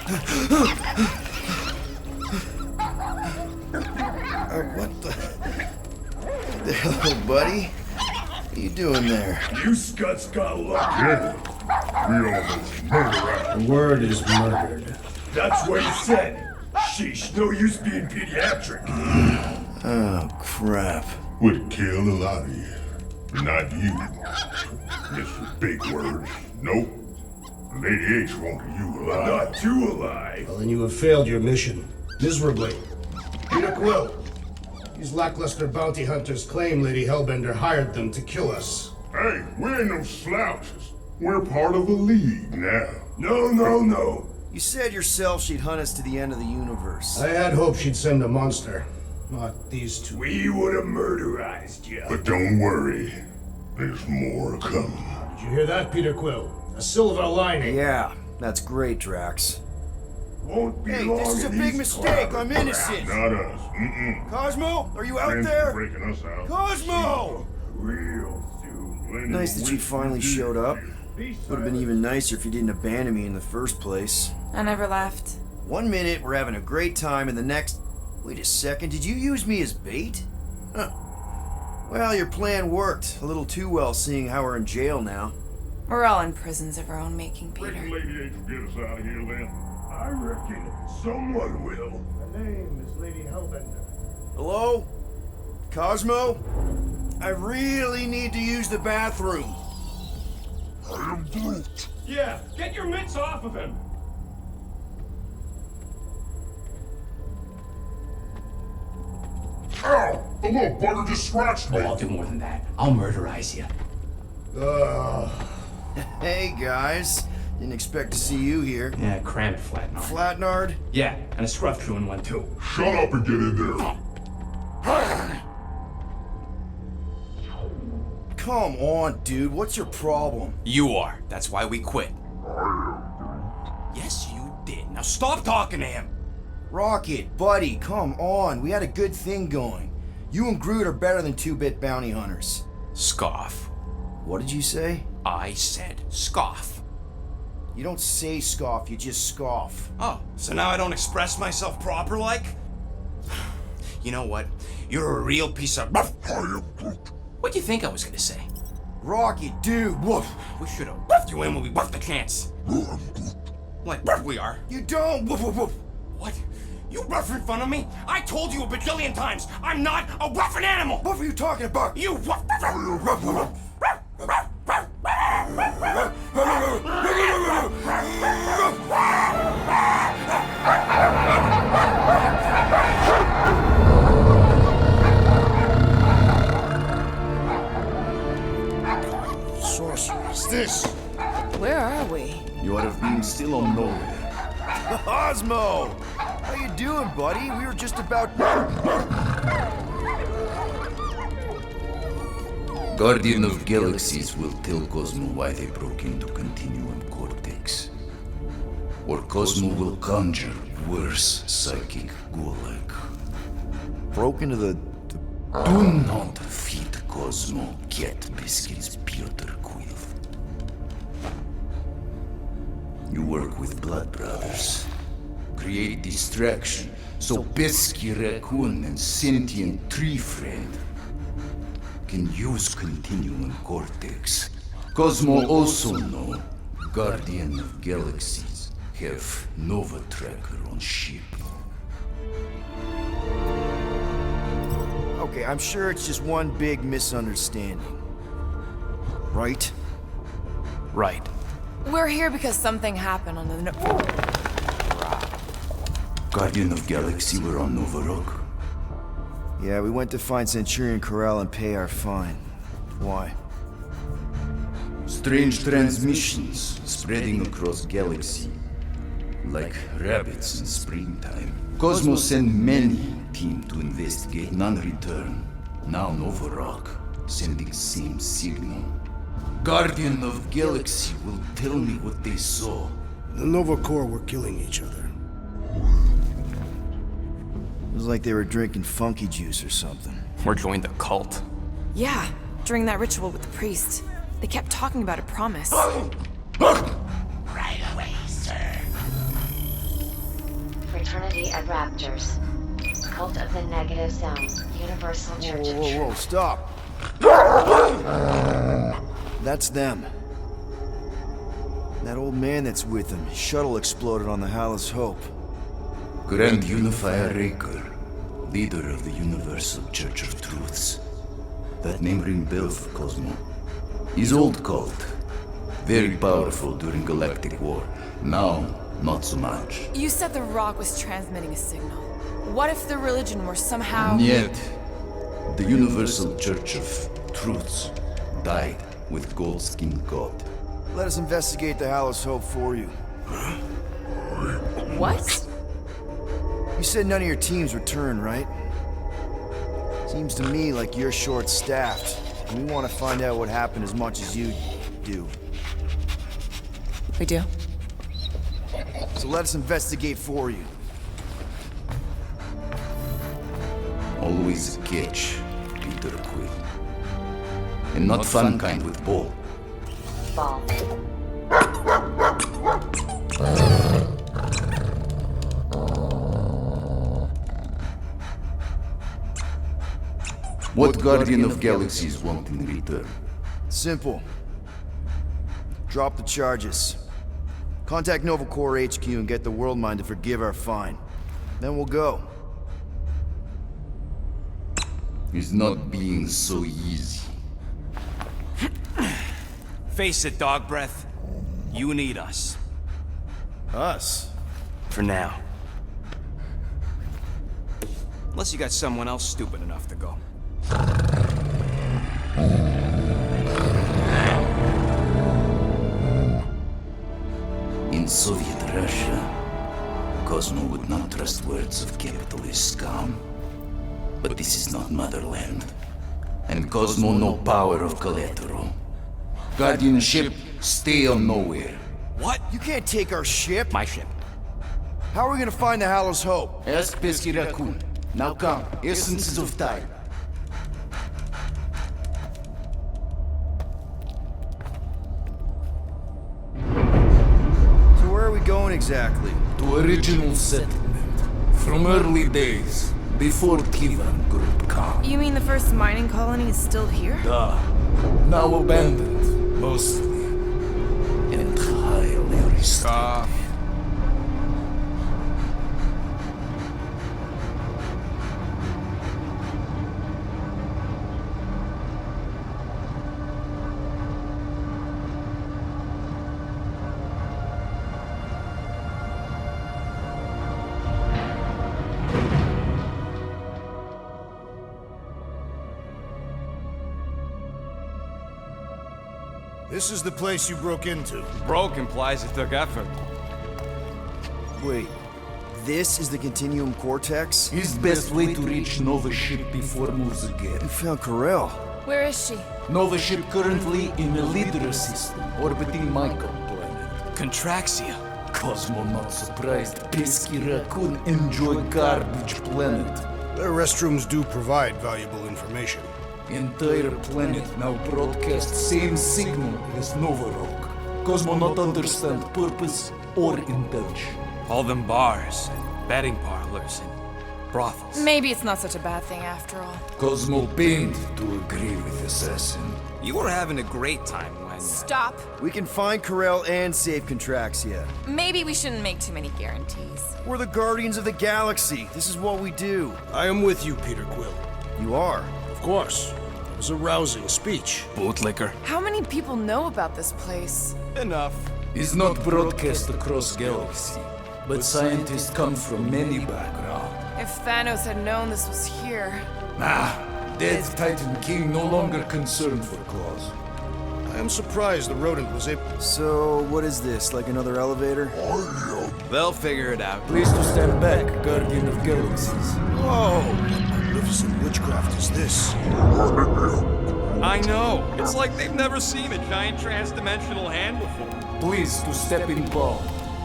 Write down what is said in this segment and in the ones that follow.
What the hell, buddy? What are you doing there? You scuts got lucky. Yeah, we almost murdered. The word is murdered. That's what he said. Sheesh, no use being pediatric. Oh, crap. Would kill a lot of you, but not you. Mr. Big Words. Nope. Lady H wanted you alive. Not too alive. Well, then you have failed your mission. Miserably. Peter Quill. These lackluster bounty hunters claim Lady Hellbender hired them to kill us. Hey, we ain't no slouches. We're part of a league now. No. You said yourself she'd hunt us to the end of the universe. I had hoped she'd send a monster. Not these two. We would have murderized you. But don't worry. There's more coming. Did you hear that, Peter Quill? A silver lining. Yeah, that's great, Drax. Won't be Hey, long this is a and big he's mistake. caught. I'm innocent. Not us. Cosmo, are you out Friends there? breaking us out. Cosmo! Real soon. Nice that you finally showed up. Would have been even nicer if you didn't abandon me in the first place. I never left. 1 minute, we're having a great time, and the next... Wait a second, did you use me as bait? Huh. Well, your plan worked. A little too well, seeing how we're in jail now. We're all in prisons of our own making, Reckon Peter. Lady H will get us out of here, Lynn. I reckon someone will. Her name is Lady Hellbender. Hello? Cosmo? I really need to use the bathroom. I am Groot. Yeah, get your mitts off of him! Ow! The little bugger just scratched me. Oh, I'll do more than that. I'll murderize you. Hey, guys. Didn't expect to see you here. Yeah, cram it, Flatnard. Flatnard? Yeah, and a scruff crew in one too. Shut up and get in there. Come on, dude. What's your problem? You are. That's why we quit. Yes, you did. Now stop talking to him. Rocket, buddy, come on. We had a good thing going. You and Groot are better than two-bit bounty hunters. Scoff. What did you say? I said scoff. You don't say scoff, you just scoff. Oh, so now I don't express myself proper like? You know what? You're a real piece of... What do you think I was gonna say? Rocket, dude, woof. We should have buffed you in when we buffed the chance. Like we are. You don't, woof, woof, woof. What? You rough in front of me? I told you a bajillion times, I'm not a rough animal! What were you talking about? You rough... Sorceress, this. Where are we? You have been still on nowhere. Cosmo! How you doing, buddy? We were just about... Guardian of Galaxies will tell Cosmo why they broke into Continuum Cortex. Or Cosmo will conjure worse psychic gulag. Broke into the... Do not feed Cosmo cat biscuits, Piotr Quill. You work with Blood Brothers. Create distraction so pesky Raccoon and sentient tree friend can use Continuum Cortex. Cosmo also know Guardian of Galaxies have Nova Tracker on ship. Okay, I'm sure it's just one big misunderstanding. Right? Right. We're here because something happened on the... Guardian of Galaxy were on Nova Rock. Yeah, we went to find Centurion Corral and pay our fine. Why? Strange transmissions spreading across galaxy, like rabbits in springtime. Cosmo sent many team to investigate, none return. Now Nova Rock sending same signal. Guardian of Galaxy will tell me what they saw. The Nova Corps were killing each other. It was like they were drinking funky juice or something. Or joined the cult. Yeah, during that ritual with the priest. They kept talking about a promise. Right away, sir. Fraternity of Raptors. Cult of the Negative Zone. Universal Church of Whoa, Truth. stop. That's them. That old man that's with them. His shuttle exploded on the Hallis Hope. Grand Unifier Raccoon, leader of the Universal Church of Truths. That name ring bell for Cosmo. His old cult. Very powerful during Galactic War. Now, not so much. You said the rock was transmitting a signal. What if the religion were somehow... Yet, the Universal Church of Truths died with gold-skinned God. Let us investigate the Hallis Hope for you. What? You said none of your teams returned, right? Seems to me like you're short-staffed. And we want to find out what happened as much as you do. We do. So let us investigate for you. Always a catch, Peter Quill. And not fun kind with ball. Ball. What Guardian of Galaxies want in return? Simple. Drop the charges. Contact Nova Corps HQ and get the World Mind to forgive our fine. Then we'll go. It's not being so easy. Face it, dog breath. You need us. Us? For now. Unless you got someone else stupid enough to go. In Soviet Russia, Cosmo would not trust words of capitalist scum. But this is not motherland. And Cosmo no power of collateral. Guardianship, stay on nowhere. What? You can't take our ship! My ship. How are we gonna find the Hallis Hope? Ask pesky Raccoon. Now come, essences of time. So where are we going exactly? To original settlement. From early days, before Tivan Groot come. You mean the first mining colony is still here? Now abandoned, mostly. And highly restored. This is the place you broke into. Broke implies it took effort. Wait, this is the Continuum Cortex? His best way to reach Nova ship before moves again. You found Karel. Where is she? Nova ship currently in a Leader system, orbiting Michael planet. Contraxia. Cosmo not surprised. Pesky Raccoon enjoy garbage planet. Their restrooms do provide valuable information. Entire planet now broadcast same signal as Nova Rock. Cosmo not understand purpose or intention. All them bars, and betting parlors, and brothels. Maybe it's not such a bad thing after all. Cosmo pained to agree with Assassin. You were having a great time when... Stop. We can find Karel and save Contraxia. Maybe we shouldn't make too many guarantees. We're the Guardians of the Galaxy. This is what we do. I am with you, Peter Quill. You are. Of course. It was a rousing speech. Bootlicker. How many people know about this place? Enough. Is not broadcast across galaxy, but scientists come from many backgrounds. If Thanos had known this was here... Dead Titan King no longer concerned for cause. I am surprised the rodent was able... So, what is this? Like another elevator? They'll figure it out. Please to stand back, Guardian of Galaxies. Whoa! What magnificent witchcraft is this? I know. It's like they've never seen a giant trans-dimensional hand before. Please to step in palm.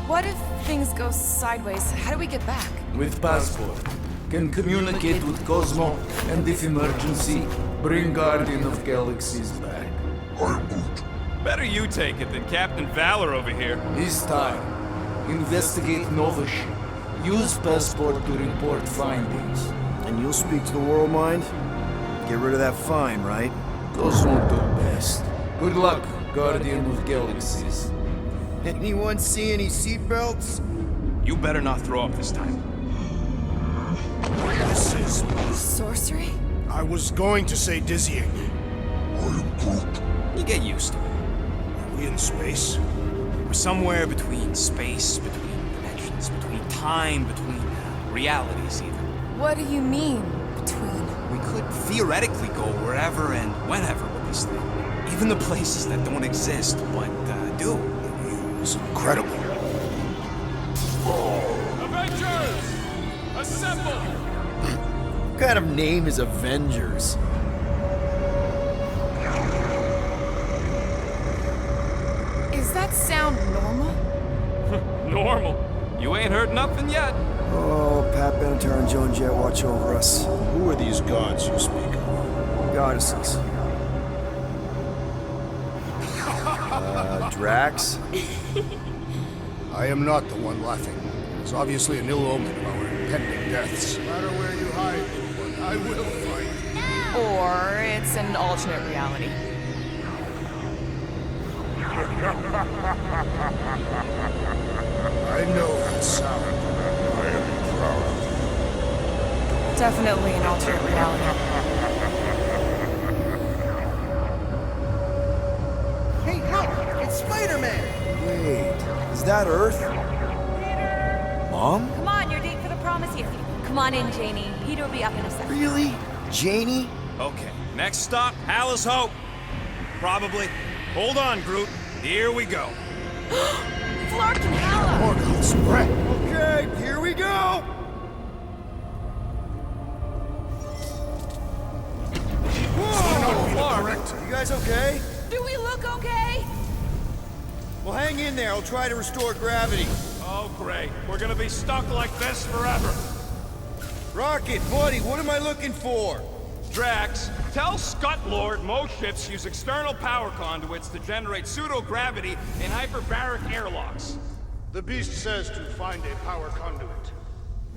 What if things go sideways? How do we get back? With passport. Can communicate with Cosmo, and if emergency, bring Guardian of Galaxies back. Better you take it than Captain Valor over here. This time, investigate Nova ship. Use passport to report findings. And you'll speak to the world mind? Get rid of that fine, right? Those won't do best. Good luck, Guardian of Galaxies. Anyone see any seatbelts? You better not throw up this time. This is... Sorcery? I was going to say dizzying. You get used to it. Are we in space? We're somewhere between space, between dimensions, between time, between realities even. What do you mean, between? We could theoretically go wherever and whenever with this thing. Even the places that don't exist, but do. It's incredible. Avengers! Assemble! What kind of name is Avengers? Is that sound normal? Normal. You ain't heard nothing yet. Oh, Pat Benatar and Joan Jett watch over us. Who are these gods you speak of? Goddesses. Drax? I am not the one laughing. It's obviously an ill omen of our impending deaths. No matter where you hide, anyone, I will find. Or it's an alternate reality. I know that sound. I am proud. Definitely an alternate reality. Hey, look! It's Spider-Man! Wait, is that Earth? Mom? Come on, your date for the prom is here. Come on in, Janie. Peter will be up in a second. Really? Janie? Okay, next stop, Hallis Hope. Probably. Hold on, Groot. Here we go. Flark and Hala! Morgan spread. Okay, here we go! Whoa! Correct. You guys okay? Do we look okay? Well, hang in there. I'll try to restore gravity. Oh, great. We're gonna be stuck like this forever. Rocket, buddy, what am I looking for? Drax, tell Scutlord most ships use external power conduits to generate pseudo-gravity in hyperbaric airlocks. The beast says to find a power conduit.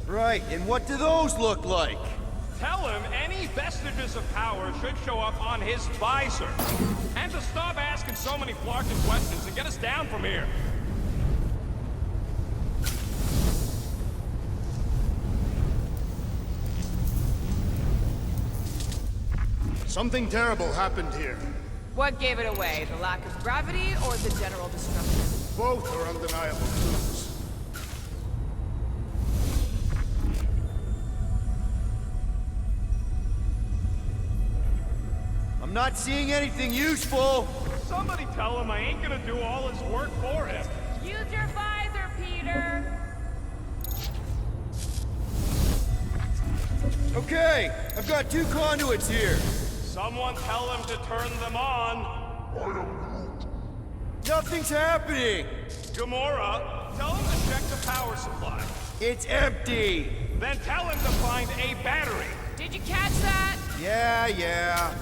Right, and what do those look like? Tell him any vestiges of power should show up on his visor. And to stop asking so many flarkin' questions and get us down from here. Something terrible happened here. What gave it away? The lack of gravity or the general destruction? Both are undeniable clues. I'm not seeing anything useful. Somebody tell him I ain't gonna do all his work for him. Use your visor, Peter! Okay, I've got 2 conduits here. Someone tell him to turn them on. Nothing's happening. Gamora, tell him to check the power supply. It's empty. Then tell him to find a battery. Did you catch that? Yeah.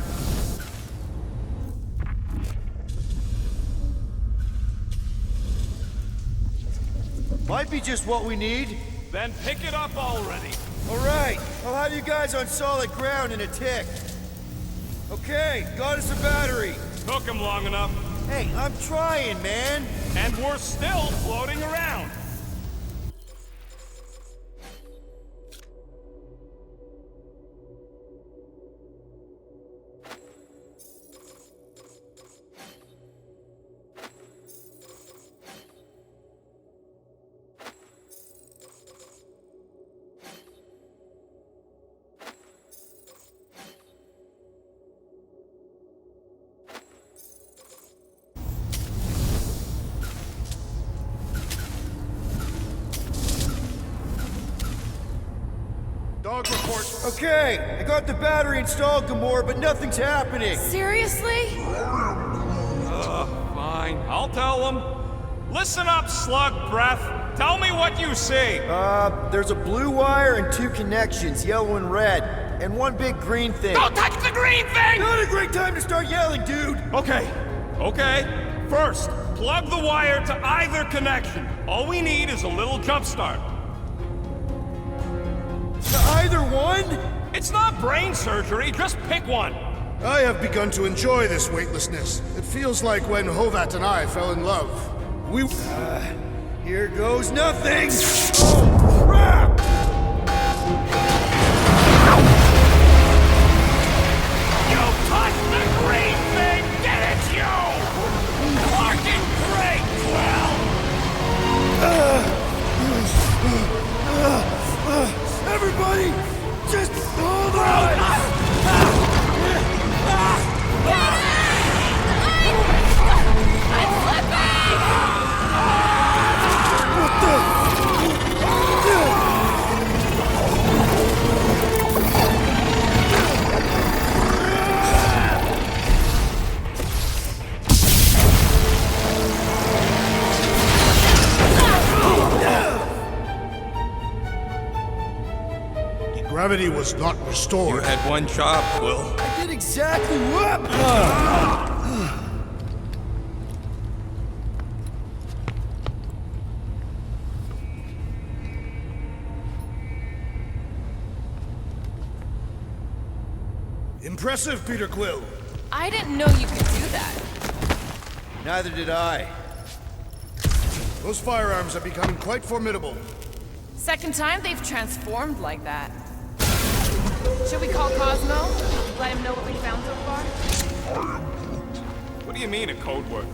Might be just what we need. Then pick it up already. All right, I'll have you guys on solid ground in a tick. Okay, got us a battery. Took him long enough. Hey, I'm trying, man. And we're still floating around. Dog report. Okay, I got the battery installed, Gamora, but nothing's happening. Seriously? Fine, I'll tell him. Listen up, slug breath. Tell me what you see. There's a blue wire and 2 connections, yellow and red, and 1 big green thing. Don't touch the green thing! Not a great time to start yelling, dude! Okay. First, plug the wire to either connection. All we need is a little jump start. To either one? It's not brain surgery, just pick one. I have begun to enjoy this weightlessness. It feels like when Hovat and I fell in love. We... Here goes nothing! Oh, crap! You touched the green thing, did it, you? Fucking great, Quill! Everybody, just hold on! Gravity was not restored. You had one job, Quill. I did exactly what? Impressive, Peter Quill. I didn't know you could do that. Neither did I. Those firearms are becoming quite formidable. Second time they've transformed like that. Should we call Cosmo? Let him know what we found so far? What do you mean, a code word?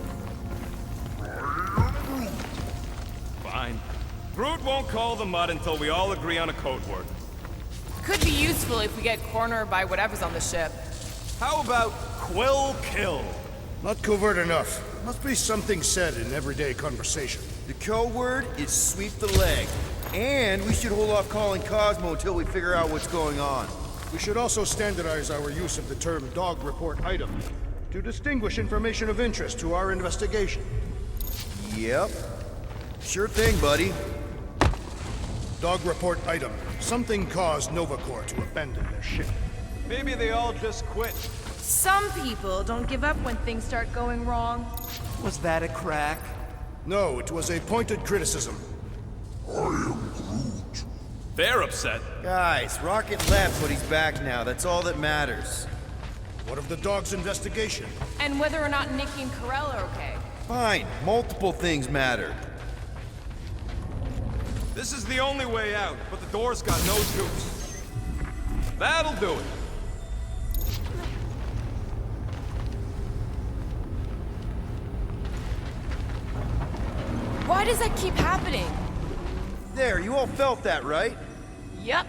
Fine. Groot won't call the mud until we all agree on a code word. Could be useful if we get cornered by whatever's on the ship. How about Quill Kill? Not covert enough. Must be something said in everyday conversation. The code word is sweep the leg. And we should hold off calling Cosmo until we figure out what's going on. We should also standardize our use of the term dog report item to distinguish information of interest to our investigation. Yep. Sure thing, buddy. Dog report item. Something caused Nova Corps to abandon their ship. Maybe they all just quit. Some people don't give up when things start going wrong. Was that a crack? No, it was a pointed criticism. They're upset. Guys, Rocket left, but he's back now. That's all that matters. What of the dog's investigation? And whether or not Nikki and Karel are okay. Fine. Multiple things matter. This is the only way out, but the door's got no juice. That'll do it. Why does that keep happening? There, you all felt that, right? Yep.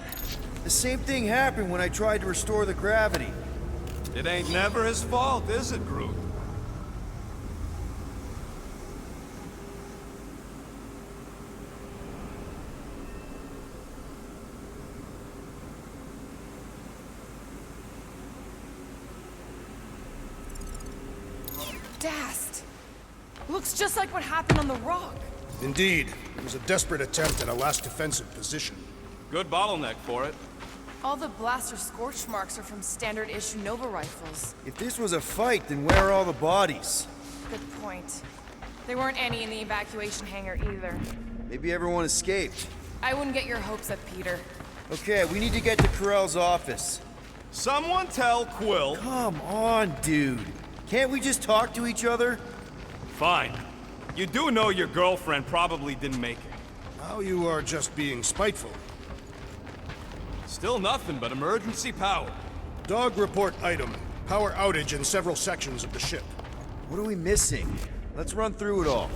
The same thing happened when I tried to restore the gravity. It ain't never his fault, is it, Groot? Dast. Looks just like what happened on the rock. Indeed. It was a desperate attempt at a last defensive position. Good bottleneck for it. All the blaster scorch marks are from standard issue Nova rifles. If this was a fight, then where are all the bodies? Good point. There weren't any in the evacuation hangar either. Maybe everyone escaped. I wouldn't get your hopes up, Peter. Okay, we need to get to Karel's office. Someone tell Quill. Come on, dude. Can't we just talk to each other? Fine. You do know your girlfriend probably didn't make it. Now you are just being spiteful. Still nothing but emergency power. Dog report item. Power outage in several sections of the ship. What are we missing? Let's run through it all.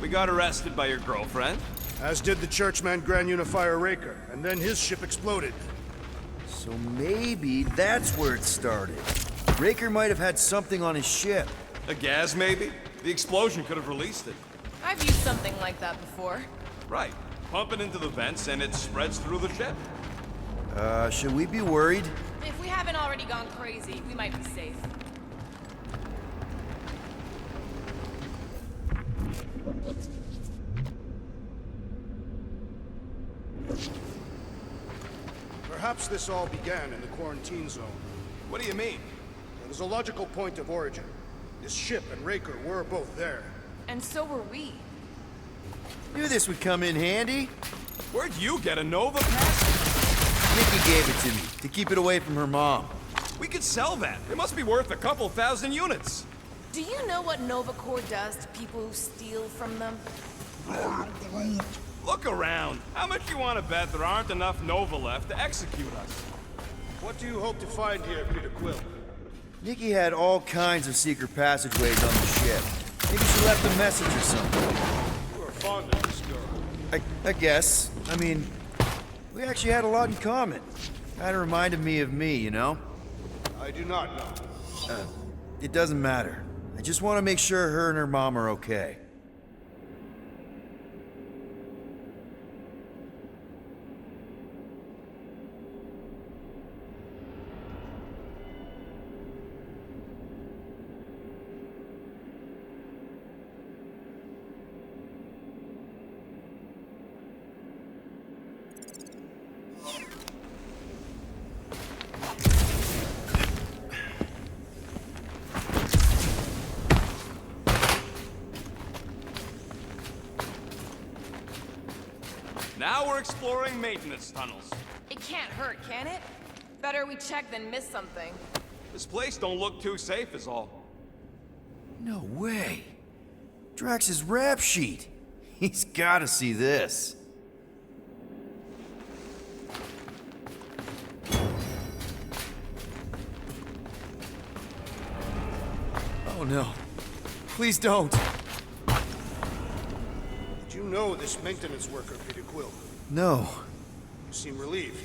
We got arrested by your girlfriend. As did the churchman Grand Unifier Raker, and then his ship exploded. So maybe that's where it started. Raker might have had something on his ship. A gas, maybe? The explosion could have released it. I've used something like that before. Right. Pump it into the vents and it spreads through the ship. Should we be worried? If we haven't already gone crazy, we might be safe. Perhaps this all began in the quarantine zone. What do you mean? It is a logical point of origin. This ship and Raker were both there. And so were we. Knew this would come in handy. Where'd you get a Nova pass? Nikki gave it to me, to keep it away from her mom. We could sell that. It must be worth a couple thousand units. Do you know what Nova Corps does to people who steal from them? Look around. How much you want to bet there aren't enough Nova left to execute us? What do you hope to find here, Peter Quill? Nikki had all kinds of secret passageways on the ship. Maybe she left a message or something. You are fond of this girl. I guess. I mean, we actually had a lot in common. Kinda reminded me of me, you know? I do not know. It doesn't matter. I just want to make sure her and her mom are okay. Now we're exploring maintenance tunnels. It can't hurt, can it? Better we check than miss something. This place don't look too safe is all. No way. Drax's rap sheet. He's gotta see this. Oh no. Please don't. Did you know this maintenance worker, Peter Quill? No. You seem relieved.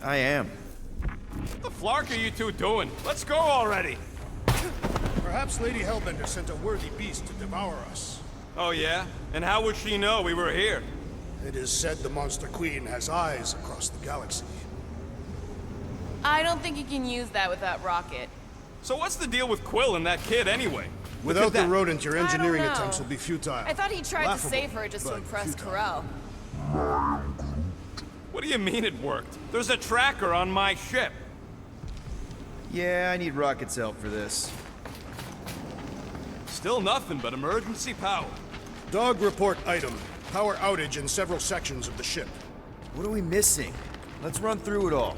I am. What the flark are you two doing? Let's go already. Perhaps Lady Hellbender sent a worthy beast to devour us. Oh yeah? And how would she know we were here? It is said the Monster Queen has eyes across the galaxy. I don't think you can use that with that rocket. So what's the deal with Quill and that kid anyway? Look Without at the that. rodent, your engineering I don't know. attempts will be futile. I thought he tried Laughable, to save her just to but impress futile. Corel. What do you mean it worked? There's a tracker on my ship. Yeah, I need Rocket's help for this. Still nothing but emergency power. Dog report item. Power outage in several sections of the ship. What are we missing? Let's run through it all.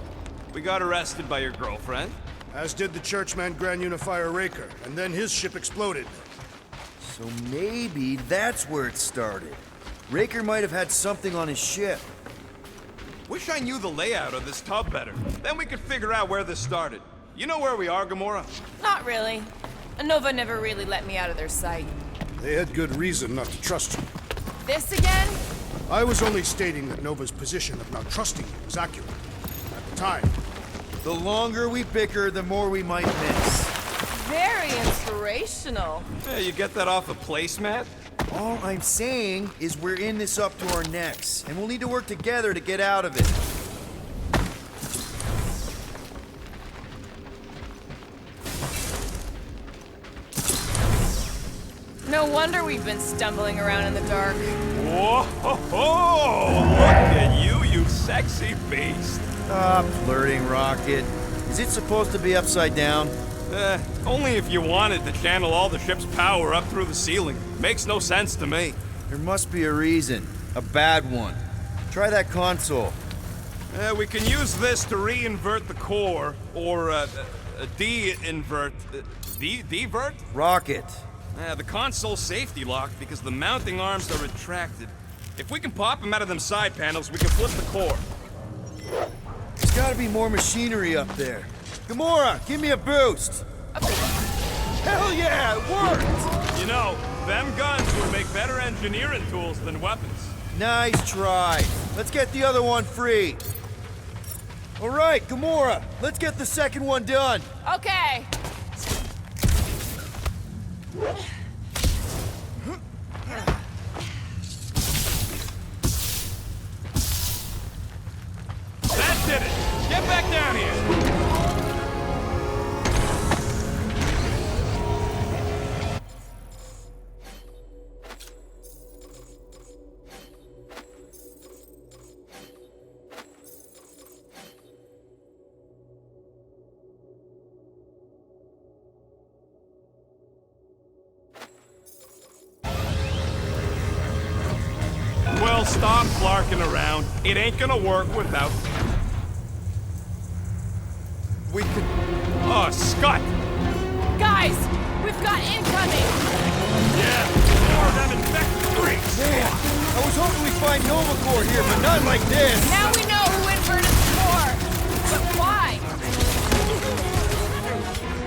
We got arrested by your girlfriend. As did the churchman Grand Unifier Raker, and then his ship exploded. So maybe that's where it started. Raker might have had something on his ship. Wish I knew the layout of this tub better. Then we could figure out where this started. You know where we are, Gamora? Not really. Nova never really let me out of their sight. They had good reason not to trust you. This again? I was only stating that Nova's position of not trusting you was accurate. At the time. The longer we bicker, the more we might miss. Very inspirational. Yeah, you get that off a placemat? All I'm saying is we're in this up to our necks, and we'll need to work together to get out of it. No wonder we've been stumbling around in the dark. Whoa! Look at you, you sexy beast. Stop flirting, Rocket. Is it supposed to be upside down? Only if you wanted to channel all the ship's power up through the ceiling. Makes no sense to me. There must be a reason. A bad one. Try that console. We can use this to re-invert the core, or de-invert... Divert? Rocket. The console's safety locked because the mounting arms are retracted. If we can pop them out of them side panels, we can flip the core. There's gotta be more machinery up there. Gamora, give me a boost! Hell yeah, it worked! You know, them guns would make better engineering tools than weapons. Nice try. Let's get the other one free. All right, Gamora, let's get the second one done. Okay. That did it! Get back down here! Well, stop flarking around. It ain't gonna work without... we can... Oh, Scott! Guys, we've got incoming! Yeah, more of them infected freaks! Man, I was hoping we'd find Nova Corps here, but not like this. Now we know who inverted the core! But why?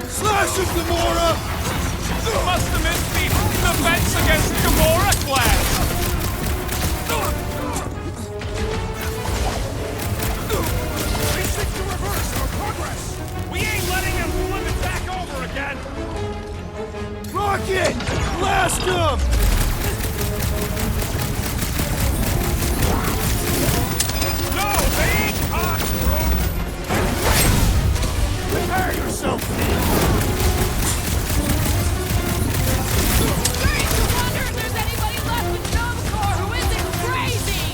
Slash him, Gamora! Must have missed the defense against Gamora class! Basic to reverse our progress! We ain't letting him flip it back over again! Rocket! Blast him! No, they ain't caught, Groot! Prepare yourself, Great to wonder if there's anybody left with Nova Corps who isn't crazy!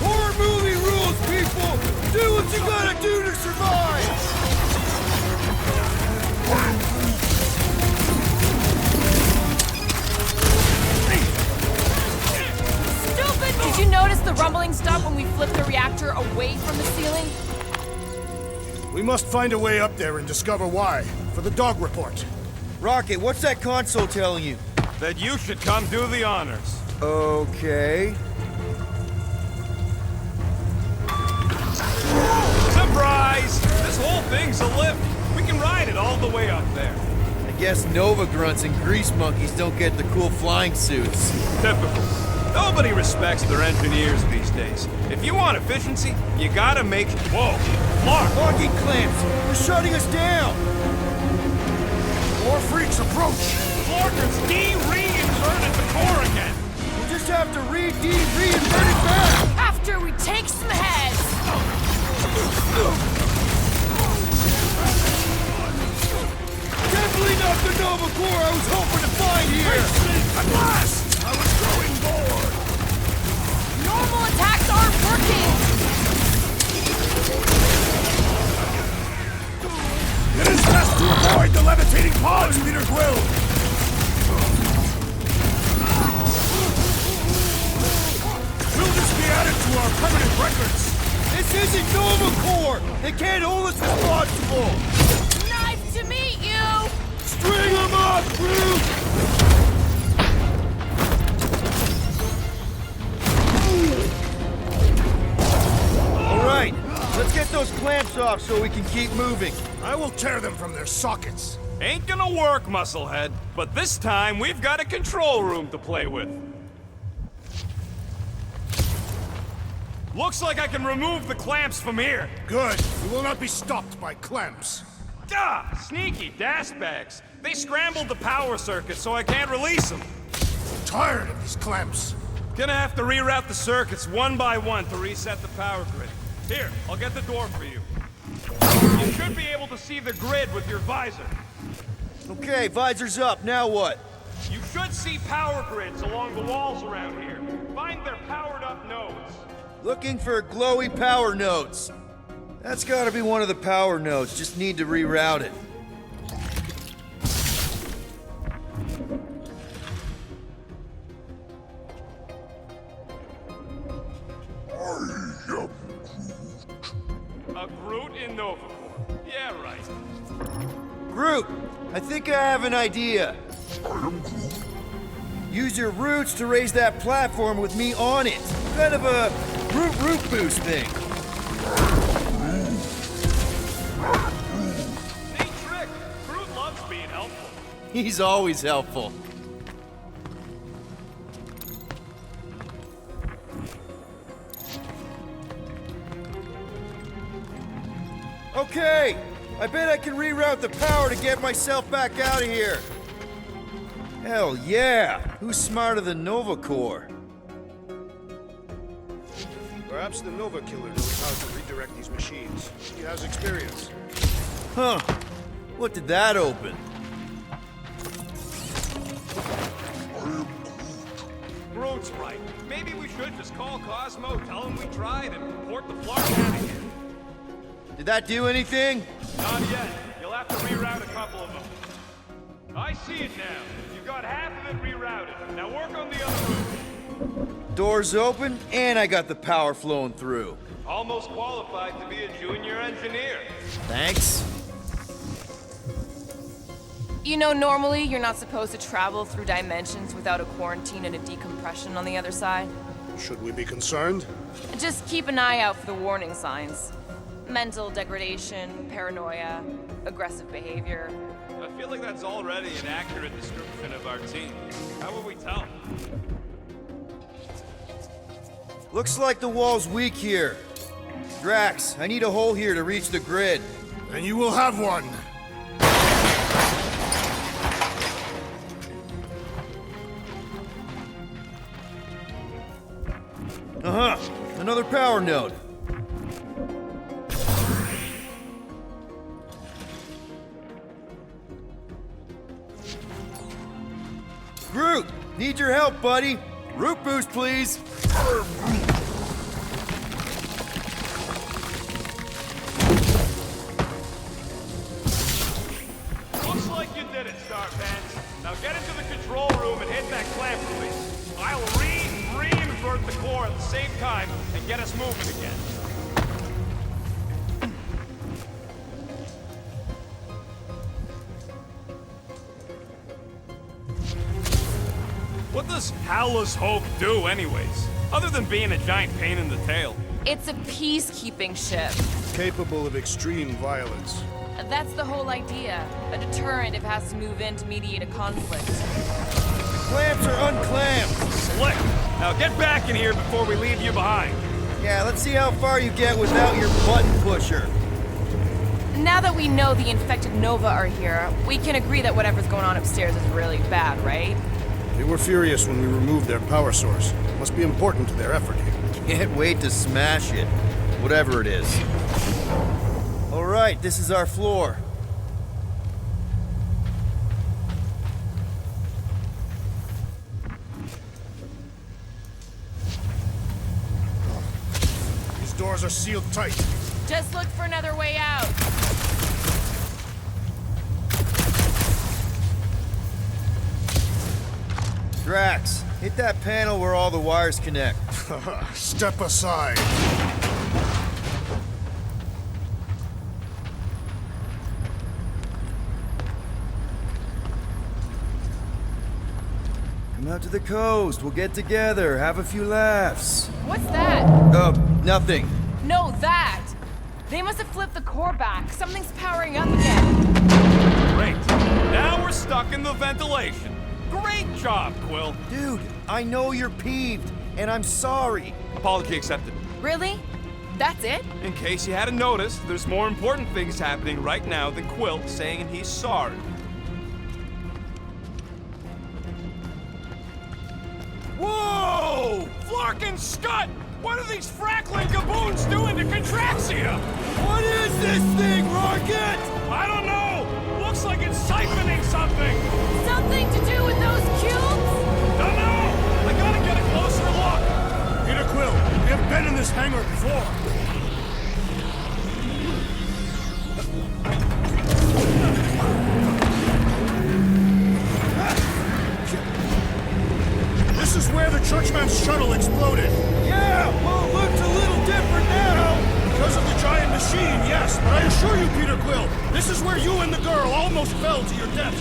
Horror movie rules, people! Do what you gotta do to survive! Stupid! Did you notice the rumbling stopped when we flipped the reactor away from the ceiling? We must find a way up there and discover why, for the dog report. Rocket, what's that console telling you? That you should come do the honors. Okay. Surprise! This whole thing's a lift. We can ride it all the way up there. I guess Nova grunts and grease monkeys don't get the cool flying suits. Typical. Nobody respects their engineers these days. If you want efficiency, you gotta make... Whoa! Mark! Locking clamps! They're shutting us down! More freaks approach! Florkers de-reinverted the core again! We'll just have to reinvert it back! After we take some heads! Definitely not the Nova Corps I was hoping to find here! At last! I was growing bored! Normal attacks aren't working! It is best to avoid the levitating pods, Peter Quill! Will this be added to our permanent records? This isn't Nova Corps! They can't hold us responsible! Nice to meet you! String them up, Groot! Alright, let's get those clamps off so we can keep moving. I will tear them from their sockets. Ain't gonna work, Musclehead. But this time, we've got a control room to play with. Looks like I can remove the clamps from here. Good. We will not be stopped by clamps. Ah, sneaky bags. They scrambled the power circuit so I can't release them. Tired of these clamps. Gonna have to reroute the circuits one by one to reset the power grid. Here, I'll get the door for you. You should be able to see the grid with your visor. Okay, visor's up, now what? You should see power grids along the walls around here. Find their powered up nodes. Looking for glowy power nodes. That's gotta be one of the power nodes, just need to reroute it. A Groot in Nova Corps. Yeah, right. Groot, I think I have an idea. Use your roots to raise that platform with me on it. Kind of a root boost thing. Neat trick. Groot loves being helpful. He's always helpful. Okay, I bet I can reroute the power to get myself back out of here. Hell yeah! Who's smarter than Nova Corps? Perhaps the Nova Killer knows how to redirect these machines. He has experience. Huh. What did that open? Groot's right. Maybe we should just call Cosmo, tell him we tried, and report the Flora out of here. Did that do anything? Not yet. You'll have to reroute a couple of them. I see it now. You've got half of it rerouted. Now work on the other room. Doors open, and I got the power flowing through. Almost qualified to be a junior engineer. Thanks. You know, normally you're not supposed to travel through dimensions without a quarantine and a decompression on the other side. Should we be concerned? Just keep an eye out for the warning signs. Mental degradation, paranoia, aggressive behavior. I feel like that's already an accurate description of our team. How would we tell? Looks like the wall's weak here. Drax, I need a hole here to reach the grid. And you will have one. Uh-huh. Another power node. Groot! Need your help, buddy! Root boost, please! Looks like you did it, Star Pants. Now get into the control room and hit that clamp for me. I'll re-invert the core at the same time and get us moving again. What does Hala's Hope do anyways? Other than being a giant pain in the tail. It's a peacekeeping ship. Capable of extreme violence. That's the whole idea. A deterrent if it has to move in to mediate a conflict. Clamps are unclamped! Slick! Now get back in here before we leave you behind. Yeah, let's see how far you get without your button pusher. Now that we know the infected Nova are here, we can agree that whatever's going on upstairs is really bad, right? They were furious when we removed their power source. Must be important to their effort here. Can't wait to smash it. Whatever it is. Alright, this is our floor. These doors are sealed tight. Just look for another way out. Drax, hit that panel where all the wires connect. Step aside. Come out to the coast, we'll get together, have a few laughs. What's that? Nothing. No, that! They must have flipped the core back. Something's powering up again. Great. Now we're stuck in the ventilation. Great job, Quill. Dude, I know you're peeved, and I'm sorry. Apology accepted. Really? That's it? In case you hadn't noticed, there's more important things happening right now than Quill saying he's sorry. Whoa! Flarkin' Scud! What are these frackling gaboons doing to Contraxia? What is this thing, Rocket? I don't know! Looks like it's siphoning something! Something to do with those cubes? Don't know! I gotta get a closer look! Peter Quill, we have been in this hangar before. This is where the Churchman's shuttle exploded. Yeah, well, it looks a little different now. Because of the giant machine, yes. But I assure you, Peter Quill, this is where you and the girl almost fell to your death.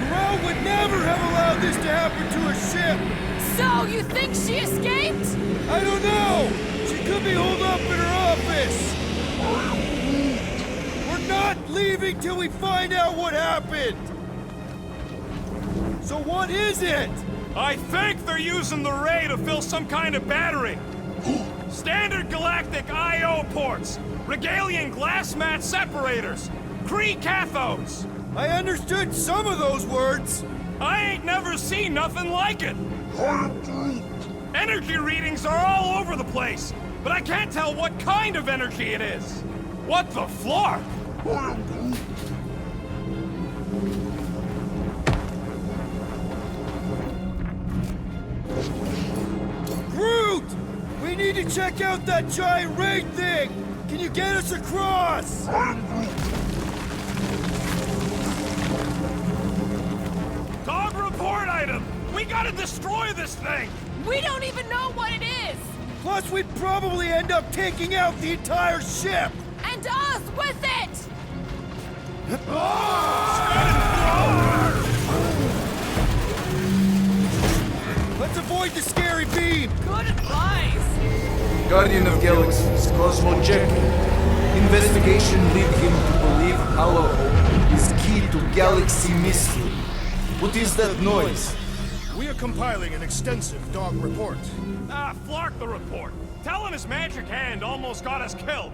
Well, would never have allowed this to happen to a ship. So, you think she escaped? I don't know. She could be holed up in her office. We're not leaving till we find out what happened. So what is it? I think they're using the ray to fill some kind of battery. Standard galactic I.O. ports, Regalian glass mat separators, Kree cathodes. I understood some of those words. I ain't never seen nothing like it. Energy readings are all over the place, but I can't tell what kind of energy it is. What the flark? Groot! We need to check out that giant ray thing! Can you get us across? Dog report item! We gotta destroy this thing! We don't even know what it is! Plus, we'd probably end up taking out the entire ship! And us with it! Let's avoid the scary beam! Good advice! Guardian of Galaxies, Cosmo Jack. Investigation lead him to believe Hollow is key to galaxy mystery. What is that noise? We are compiling an extensive dog report. Flark the report. Tell him his magic hand almost got us killed.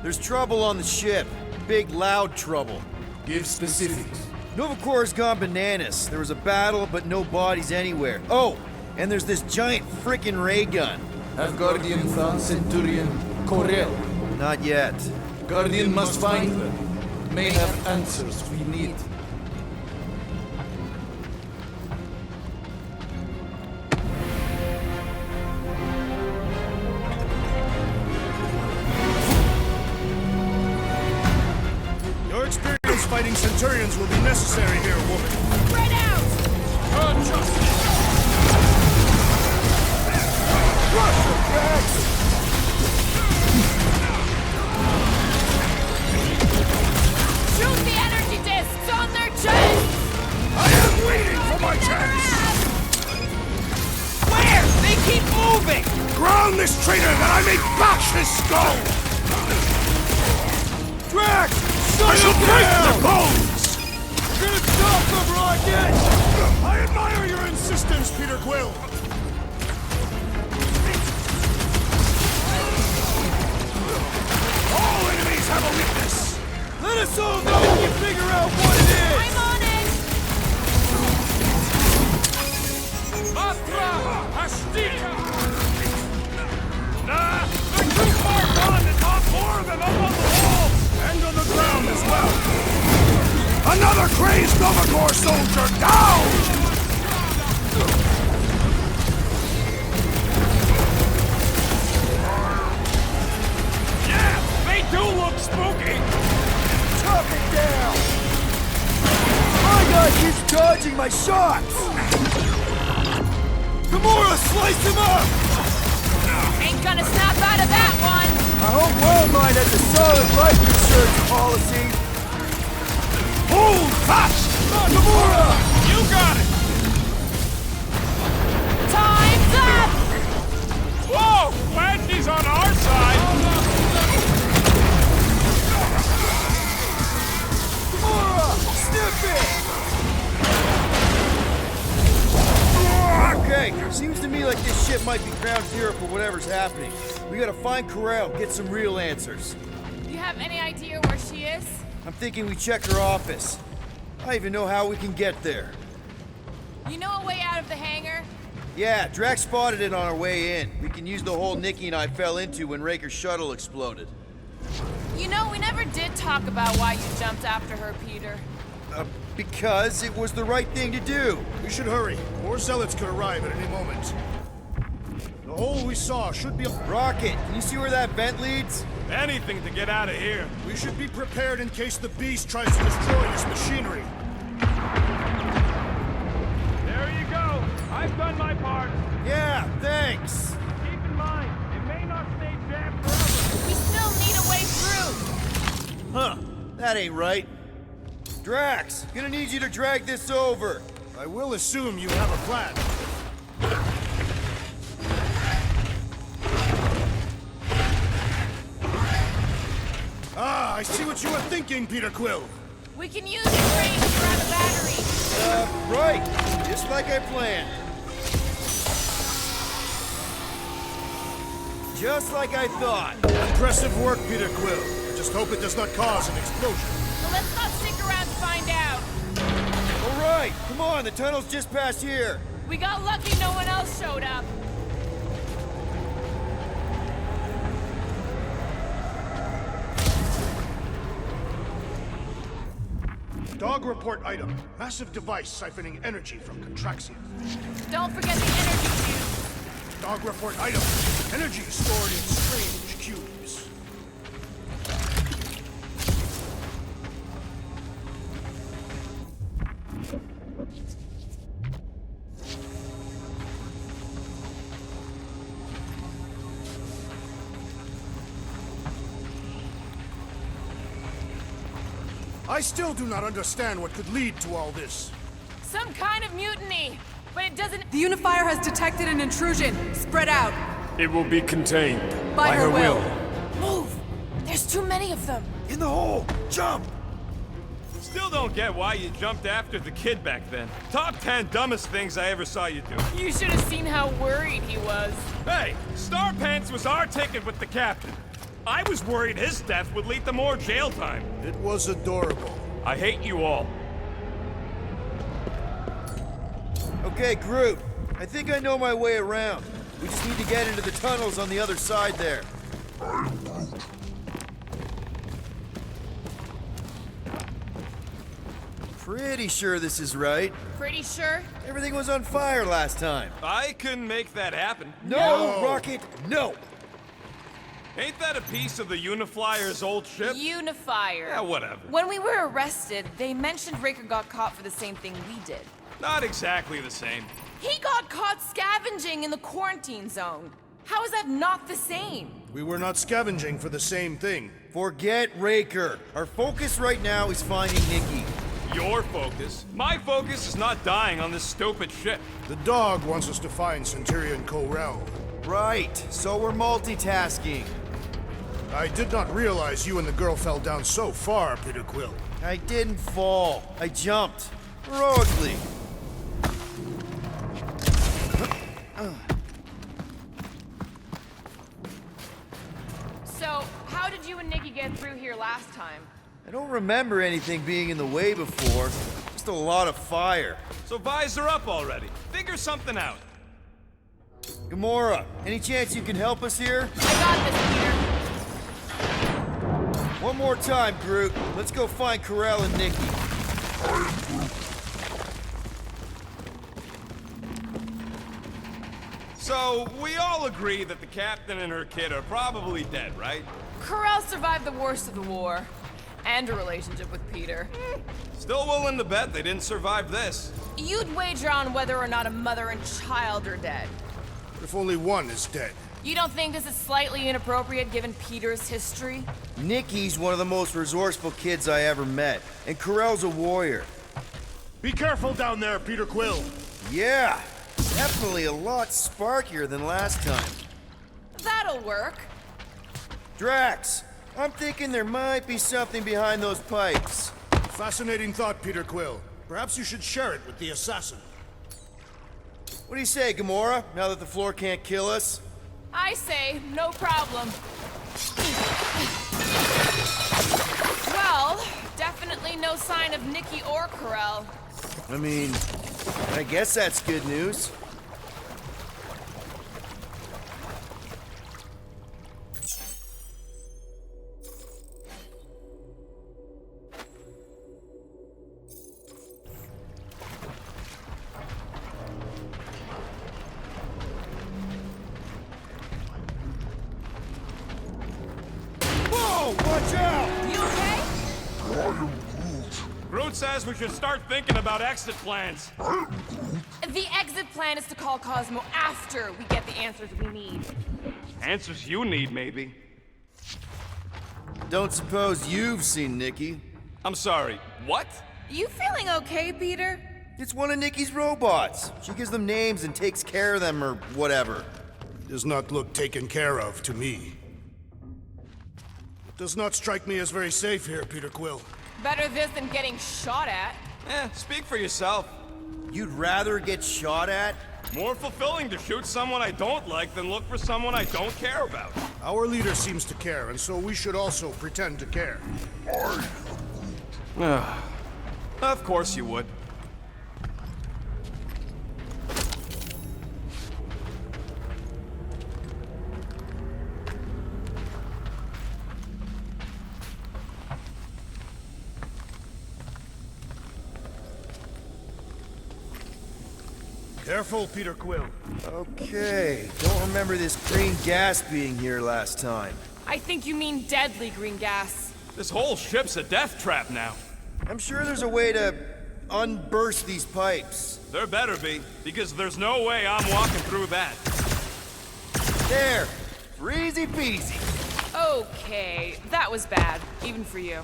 There's trouble on the ship. Big, loud trouble. Give specifics. Novacor's gone bananas. There was a battle, but no bodies anywhere. Oh, and there's this giant frickin' ray gun. Have Guardian found Centurion Corel? Not yet. Guardian must find them. May have answers we need. Your experience fighting Centurions will be necessary here, woman. Spread out! Good justice. Shoot the energy discs on their chests! I am waiting for my chance! Where? They keep moving! Ground this traitor that I may bash his skull! Drax! I shall break their bones! Good stuff, the rocket! I admire your insistence, Peter Quill. All enemies have a weakness! Let us all know when you figure out what it is! I'm on it! Matra! Hastika! Nah, they're too far gone to top more than up on the walls! And on the ground as well! Another crazed Novacor soldier down! Yeah, they do look spooky! Chop it down! My guy keeps dodging my shots! Gamora, slice him up! Ain't gonna snap out of that one! I hope Worldmind has a solid life insurance policy. Hold fast! Gamora! You got it! Time's up! Whoa! Glad she's on our side! Gamora! Snip it! Okay, seems to me like this ship might be ground zero for whatever's happening. We gotta find Corel, get some real answers. You have any idea where she is? I'm thinking we check her office. I even know how we can get there. You know a way out of the hangar? Yeah, Drax spotted it on our way in. We can use the hole Nikki and I fell into when Raker's shuttle exploded. You know, we never did talk about why you jumped after her, Peter. Because it was the right thing to do. We should hurry. More zealots could arrive at any moment. The hole we saw should be a... Rocket, can you see where that vent leads? Anything to get out of here. We should be prepared in case the beast tries to destroy this machinery. There you go. I've done my part. Yeah, thanks. Keep in mind, it may not stay jammed forever. We still need a way through! Huh, that ain't right. Drax, gonna need you to drag this over. I will assume you have a plan. Ah, I see what you were thinking, Peter Quill. We can use the crane to grab a battery. Right. Just like I planned. Just like I thought. Impressive work, Peter Quill. I just hope it does not cause an explosion. But let's not stick around to find out. All right, come on, the tunnel's just past here. We got lucky no one else showed up. Dog report item. Massive device siphoning energy from Contraxian. Don't forget the energy cube. Dog report item. Energy stored in strange cubes. I still do not understand what could lead to all this. Some kind of mutiny, but it doesn't. The Unifier has detected an intrusion. Spread out. It will be contained. By her will. Move! There's too many of them. In the hole! Jump! Still don't get why you jumped after the kid back then. Top 10 dumbest things I ever saw you do. You should have seen how worried he was. Hey, Star Pants was our ticket with the captain. I was worried his death would lead to more jail time. It was adorable. I hate you all. Okay, Groot. I think I know my way around. We just need to get into the tunnels on the other side there. Pretty sure this is right. Pretty sure? Everything was on fire last time. I couldn't make that happen. No, Rocket, no! Ain't that a piece of the Uniflyer's old ship? Unifier. Yeah, whatever. When we were arrested, they mentioned Raker got caught for the same thing we did. Not exactly the same. He got caught scavenging in the quarantine zone. How is that not the same? We were not scavenging for the same thing. Forget Raker. Our focus right now is finding Nikki. Your focus. My focus is not dying on this stupid ship. The dog wants us to find Centurion Corel. Right, so we're multitasking. I did not realize you and the girl fell down so far, Peter Quill. I didn't fall. I jumped. Heroically. So, how did you and Nikki get through here last time? I don't remember anything being in the way before. Just a lot of fire. So visor up already. Figure something out. Gamora, any chance you can help us here? I got this, Peter. One more time, Groot. Let's go find Corel and Nikki. So, we all agree that the captain and her kid are probably dead, right? Corel survived the worst of the war. And a relationship with Peter. Still willing to bet they didn't survive this. You'd wager on whether or not a mother and child are dead. If only one is dead. You don't think this is slightly inappropriate given Peter's history? Nikki's one of the most resourceful kids I ever met, and Corel's a warrior. Be careful down there, Peter Quill. Yeah, definitely a lot sparkier than last time. That'll work. Drax, I'm thinking there might be something behind those pipes. Fascinating thought, Peter Quill. Perhaps you should share it with the assassin. What do you say, Gamora, now that the floor can't kill us? I say, no problem. Well, definitely no sign of Nikki or Corel. I mean, I guess that's good news. Whoa, watch out! You okay? Groot says we should start thinking about exit plans. The exit plan is to call Cosmo after we get the answers we need. Answers you need, maybe. Don't suppose you've seen Nikki? I'm sorry, what? You feeling okay, Peter? It's one of Nikki's robots. She gives them names and takes care of them or whatever. Does not look taken care of to me. Does not strike me as very safe here, Peter Quill. Better this than getting shot at. Speak for yourself. You'd rather get shot at? More fulfilling to shoot someone I don't like than look for someone I don't care about. Our leader seems to care, and so we should also pretend to care. Of course you would. Careful, Peter Quill. Okay, don't remember this green gas being here last time. I think you mean deadly green gas. This whole ship's a death trap now. I'm sure there's a way to unburst these pipes. There better be, because there's no way I'm walking through that. There! Easy peasy. Okay, that was bad, even for you.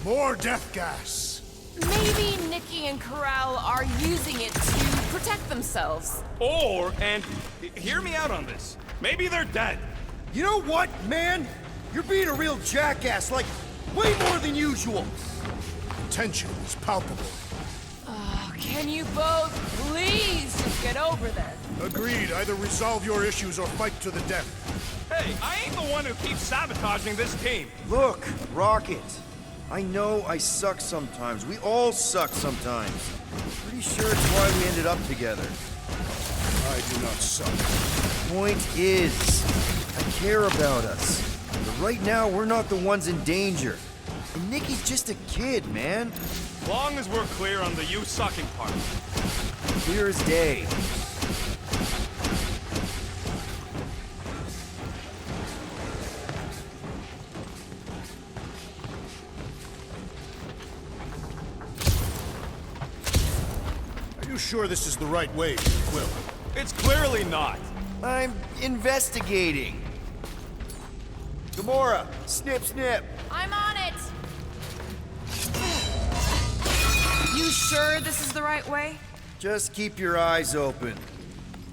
More death gas. Maybe Nikki and Corral are using it to protect themselves. And hear me out on this. Maybe they're dead. You know what, man? You're being a real jackass, like, way more than usual. Tension is palpable. Can you both please just get over this? Agreed. Either resolve your issues or fight to the death. Hey, I ain't the one who keeps sabotaging this team. Look, Rocket. I know I suck sometimes. We all suck sometimes. Pretty sure it's why we ended up together. I do not suck. Point is, I care about us. But right now, we're not the ones in danger. And Nikki's just a kid, man. As long as we're clear on the you sucking part. Clear as day. Are you sure this is the right way, Quill? It's clearly not. I'm investigating. Gamora, snip, snip. I'm on it! You sure this is the right way? Just keep your eyes open.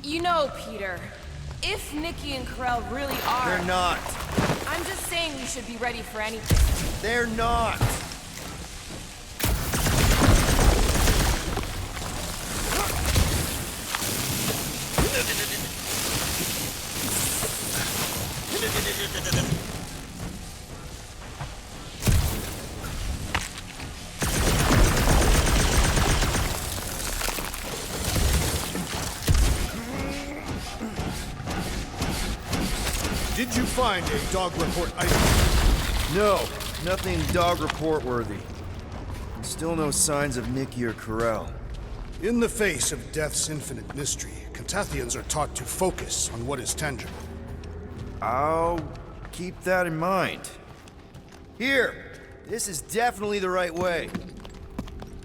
You know, Peter, if Nikki and Corral really are... They're not. I'm just saying we should be ready for anything. They're not. Did you find a dog report item? No, nothing dog report worthy. And still no signs of Nikki or Corral. In the face of death's infinite mystery, Cantathians are taught to focus on what is tangible. I'll keep that in mind. Here! This is definitely the right way.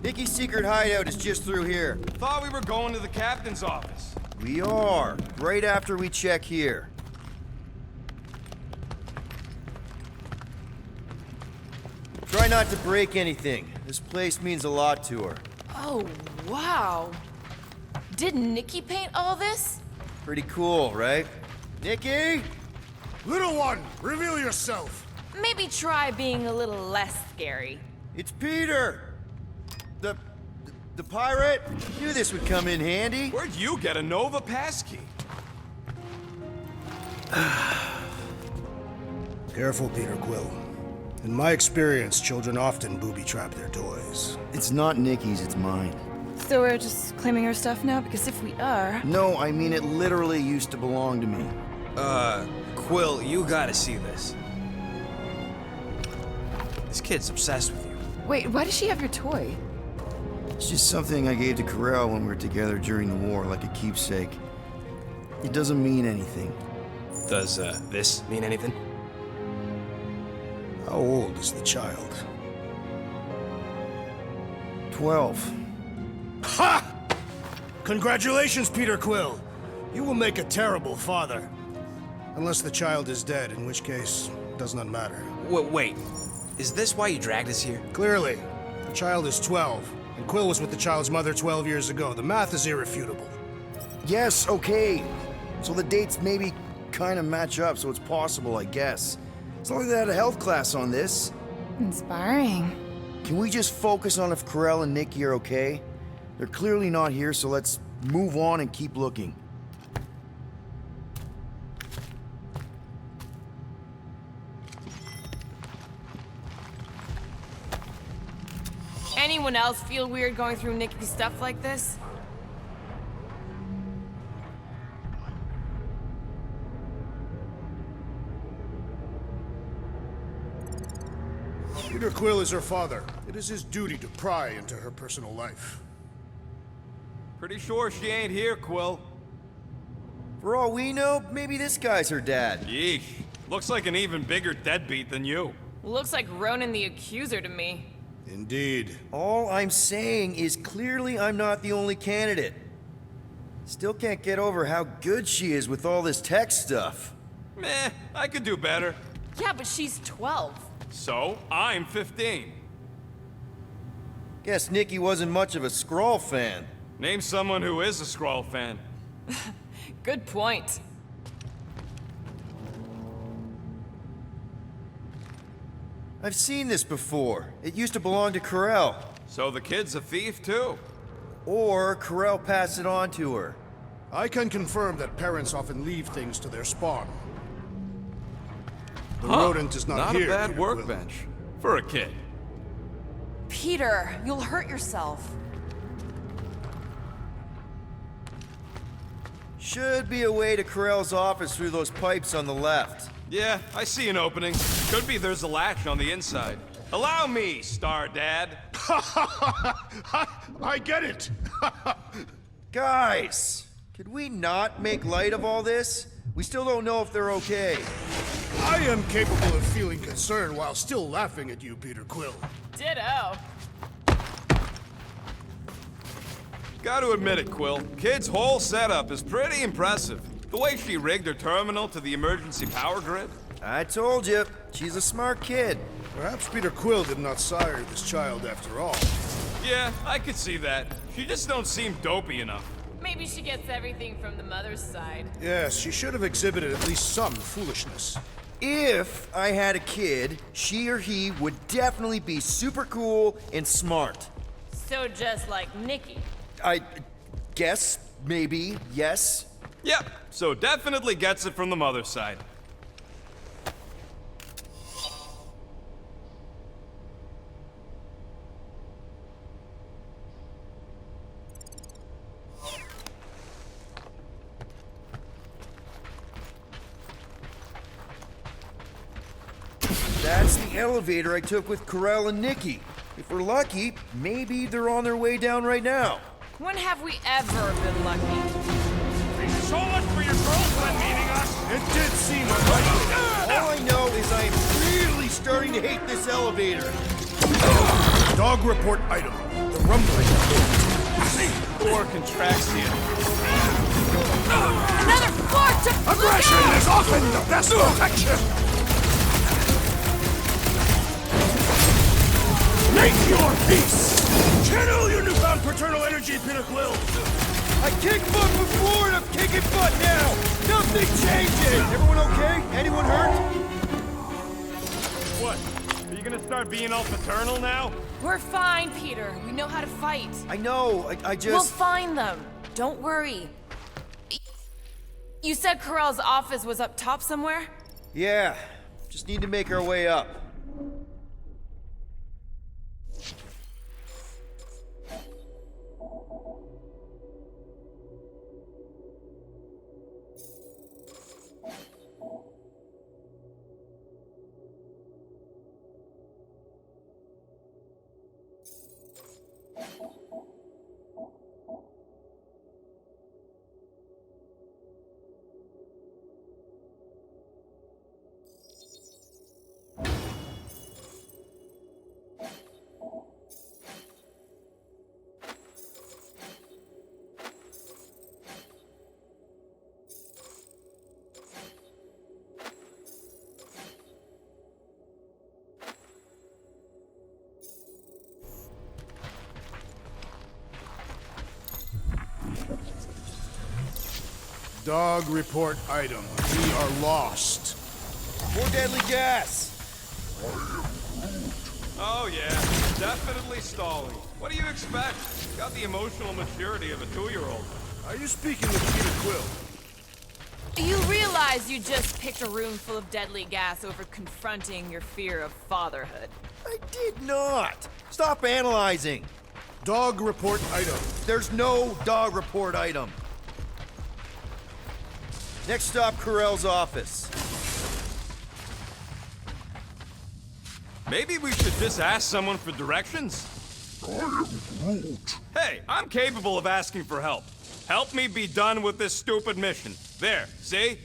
Nikki's secret hideout is just through here. Thought we were going to the captain's office. We are, right after we check here. Try not to break anything. This place means a lot to her. Oh, wow. Did Nikki paint all this? Pretty cool, right? Nikki? Little one, reveal yourself! Maybe try being a little less scary. It's Peter! The pirate? Knew this would come in handy. Where'd you get a Nova passkey? Careful, Peter Quill. In my experience, children often booby-trap their toys. It's not Nikki's, it's mine. So we're just claiming her stuff now? Because if we are... No, I mean it literally used to belong to me. Quill, you gotta see this. This kid's obsessed with you. Wait, why does she have your toy? It's just something I gave to Corral when we were together during the war, like a keepsake. It doesn't mean anything. Does, this mean anything? How old is the child? 12. Ha! Congratulations, Peter Quill! You will make a terrible father. Unless the child is dead, in which case, it does not matter. Wait, is this why you dragged us here? Clearly, the child is 12, and Quill was with the child's mother 12 years ago. The math is irrefutable. Yes, okay. So the dates maybe kind of match up, so it's possible, I guess. It's not like they had a health class on this. Inspiring. Can we just focus on if Corral and Nikki are okay? They're clearly not here, so let's move on and keep looking. Anyone else feel weird going through Nikki's stuff like this? Peter Quill is her father. It is his duty to pry into her personal life. Pretty sure she ain't here, Quill. For all we know, maybe this guy's her dad. Yeesh. Looks like an even bigger deadbeat than you. Looks like Ronan the Accuser to me. Indeed. All I'm saying is clearly I'm not the only candidate. Still can't get over how good she is with all this tech stuff. Meh, I could do better. Yeah, but she's 12. So, I'm 15. Guess Nikki wasn't much of a Skrull fan. Name someone who is a Skrull fan. Good point. I've seen this before. It used to belong to Corel. So the kid's a thief, too? Or Corel passed it on to her. I can confirm that parents often leave things to their spawn. The rodent is not here. Not a bad Peter workbench. For a kid. Peter, you'll hurt yourself. Should be a way to Corel's office through those pipes on the left. Yeah, I see an opening. Could be there's a latch on the inside. Allow me, Star Dad. I get it! Guys, could we not make light of all this? We still don't know if they're okay. I am capable of feeling concern while still laughing at you, Peter Quill. Ditto. Gotta admit it, Quill. Kid's whole setup is pretty impressive. The way she rigged her terminal to the emergency power grid. I told you, she's a smart kid. Perhaps Peter Quill did not sire this child after all. Yeah, I could see that. She just don't seem dopey enough. Maybe she gets everything from the mother's side. Yes, she should have exhibited at least some foolishness. If I had a kid, she or he would definitely be super cool and smart. So just like Nikki. I guess, maybe, yes. Yep, so definitely gets it from the mother's side. That's the elevator I took with Corel and Nikki. If we're lucky, maybe they're on their way down right now. When have we ever been lucky? So much for your girlfriend meeting us. It did seem unlikely. All I know is I am really starting to hate this elevator. Dog report item. The rumbling. Or contraction. Another floor to Aggression is often the best protection! Make your peace! Channel your newfound paternal energy, Peter Quill! I kicked butt before and I'm kicking butt now! Nothing changes! Everyone okay? Anyone hurt? What? Are you gonna start being all paternal now? We're fine, Peter. We know how to fight. I know, I just... We'll find them. Don't worry. You said Corel's office was up top somewhere? Yeah, just need to make our way up. Dog report item. We are lost. More deadly gas! Oh yeah, definitely stalling. What do you expect? Got the emotional maturity of a 2-year-old. Are you speaking with Peter Quill? You realize you just picked a room full of deadly gas over confronting your fear of fatherhood. I did not! Stop analyzing! Dog report item. There's no dog report item. Next stop, Corel's office. Maybe we should just ask someone for directions? I am Groot. Hey, I'm capable of asking for help. Help me be done with this stupid mission. There, see?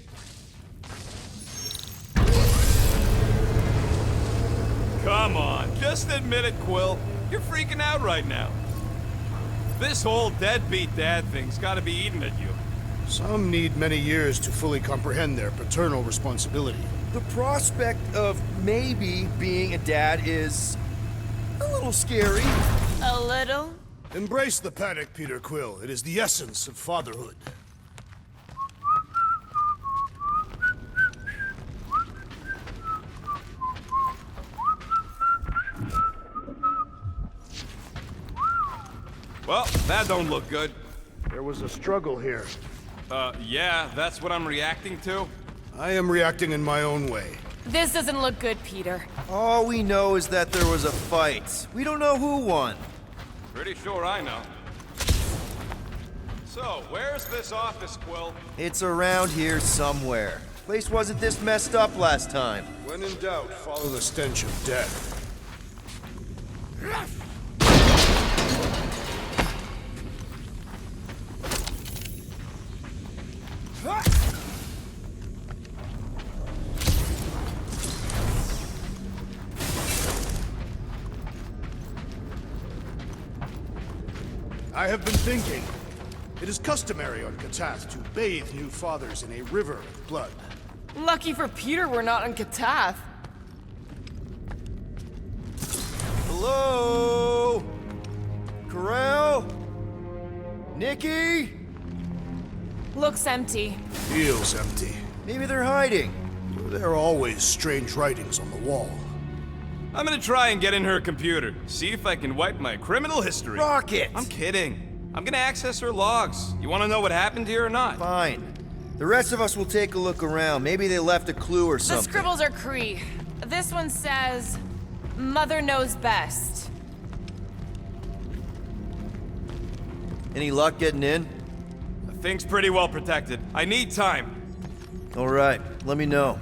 Come on, just admit it, Quill. You're freaking out right now. This whole deadbeat dad thing's gotta be eating at you. Some need many years to fully comprehend their paternal responsibility. The prospect of maybe being a dad is a little scary. A little? Embrace the panic, Peter Quill. It is the essence of fatherhood. Well, that don't look good. There was a struggle here. Yeah, that's what I'm reacting to? I am reacting in my own way. This doesn't look good, Peter. All we know is that there was a fight. We don't know who won. Pretty sure I know. So, where's this office, Quill? It's around here somewhere. Place wasn't this messed up last time. When in doubt, follow the stench of death. I have been thinking. It is customary on Katath to bathe new fathers in a river of blood. Lucky for Peter we're not on Katath. Hello? Corral? Nikki? Looks empty. Feels empty. Maybe they're hiding. There are always strange writings on the wall. I'm gonna try and get in her computer, see if I can wipe my criminal history. Rocket! I'm kidding. I'm gonna access her logs. You wanna know what happened here or not? Fine. The rest of us will take a look around. Maybe they left a clue or The something. scribbles are Kree. This one says, Mother knows best. Any luck getting in? The thing's pretty well protected. I need time. All right, let me know.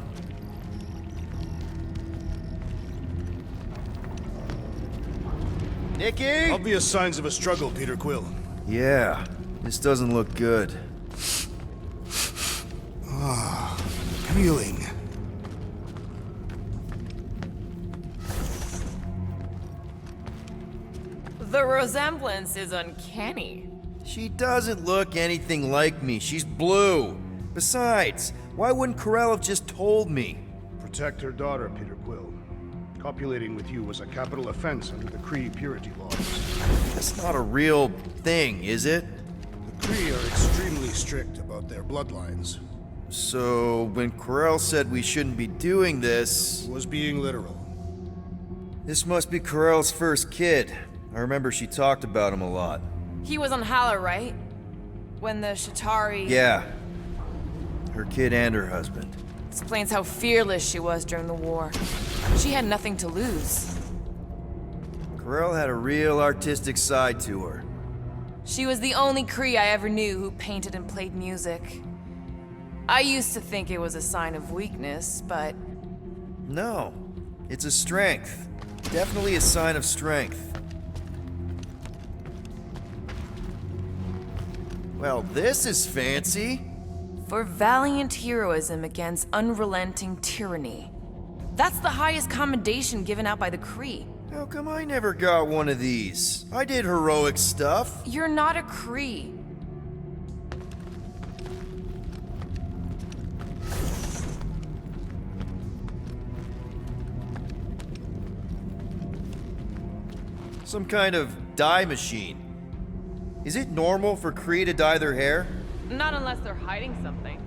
Nikki? Obvious signs of a struggle, Peter Quill. Yeah, this doesn't look good. Healing. The resemblance is uncanny. She doesn't look anything like me. She's blue. Besides, why wouldn't Corell have just told me? Protect her daughter, Peter Quill. Copulating with you was a capital offense under the Kree purity laws. That's not a real thing, is it? The Kree are extremely strict about their bloodlines. So, when Corell said we shouldn't be doing this... Was being literal. This must be Corell's first kid. I remember she talked about him a lot. He was on Hala, right? When the Shatari... Yeah. Her kid and her husband. Explains how fearless she was during the war. She had nothing to lose. Corell had a real artistic side to her. She was the only Kree I ever knew who painted and played music. I used to think it was a sign of weakness, but... No. It's a strength. Definitely a sign of strength. Well, this is fancy. For valiant heroism against unrelenting tyranny. That's the highest commendation given out by the Kree. How come I never got one of these? I did heroic stuff. You're not a Kree. Some kind of dye machine. Is it normal for Kree to dye their hair? Not unless they're hiding something.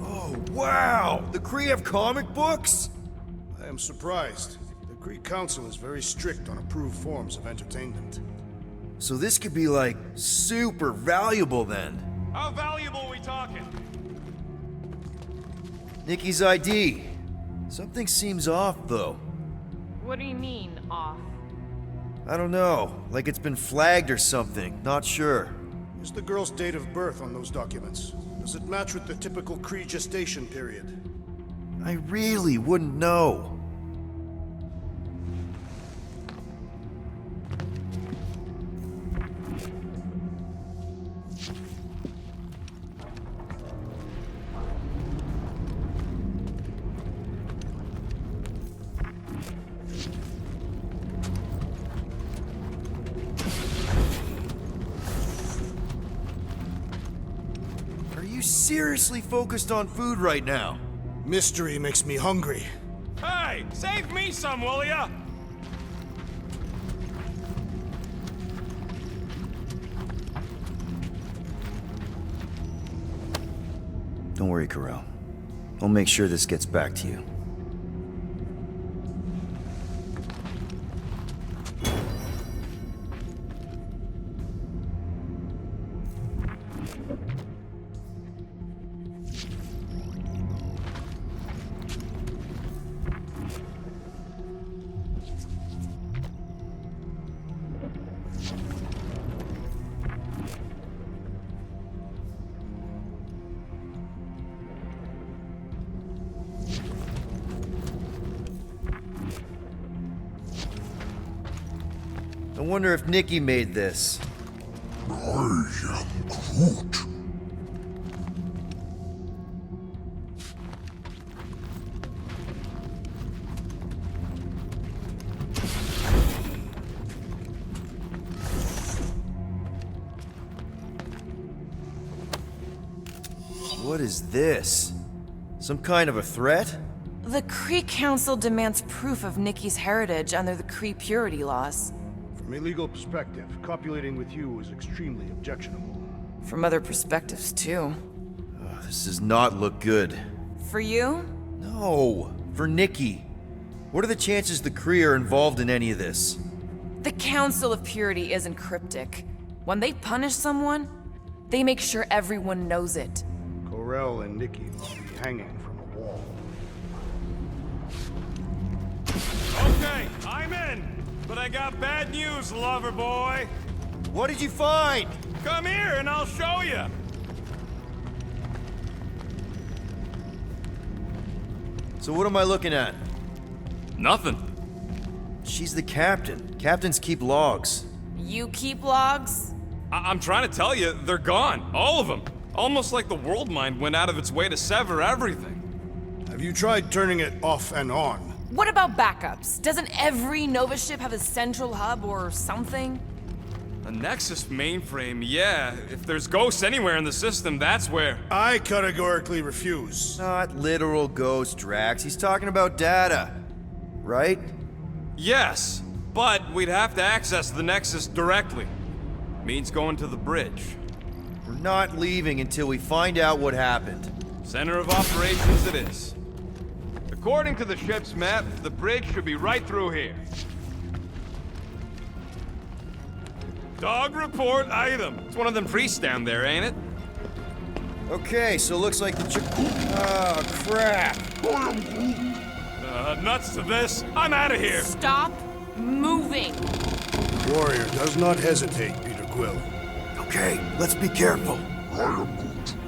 Oh, wow! The Kree have comic books? I am surprised. The Kree Council is very strict on approved forms of entertainment. So this could be like super valuable then. How valuable are we talking? Nikki's ID. Something seems off though. What do you mean, off? I don't know, like it's been flagged or something, not sure. Is the girl's date of birth on those documents? Does it match with the typical Kree gestation period? I really wouldn't know. seriously focused on food right now? Mystery makes me hungry. Hey, save me some, will ya? Don't worry, Carell. I'll make sure this gets back to you. I wonder if Nikki made this. I am Groot. What is this? Some kind of a threat? The Kree Council demands proof of Nikki's heritage under the Kree purity laws. From a legal perspective, copulating with you is extremely objectionable. From other perspectives, too. This does not look good. For you? No, for Nikki. What are the chances the Kree are involved in any of this? The Council of Purity isn't cryptic. When they punish someone, they make sure everyone knows it. Carell and Nikki will be hanging from a wall. Okay, I'm in. But I got bad news, lover boy. What did you find? Come here and I'll show you. So what am I looking at? Nothing. She's the captain. Captains keep logs. You keep logs? I'm trying to tell you, they're gone. All of them. Almost like the world mind went out of its way to sever everything. Have you tried turning it off and on? What about backups? Doesn't every Nova ship have a central hub or something? A Nexus mainframe, yeah. If there's ghosts anywhere in the system, that's where. I categorically refuse. Not literal ghost, Drax. He's talking about data. Right? Yes, but we'd have to access the Nexus directly. Means going to the bridge. We're not leaving until we find out what happened. Center of operations it is. According to the ship's map, the bridge should be right through here. Dog report item. It's one of them priests down there, ain't it? Okay, so looks like the oh, crap. Nuts to this. I'm out of here. Stop moving. Warrior does not hesitate, Peter Quill. Okay, let's be careful.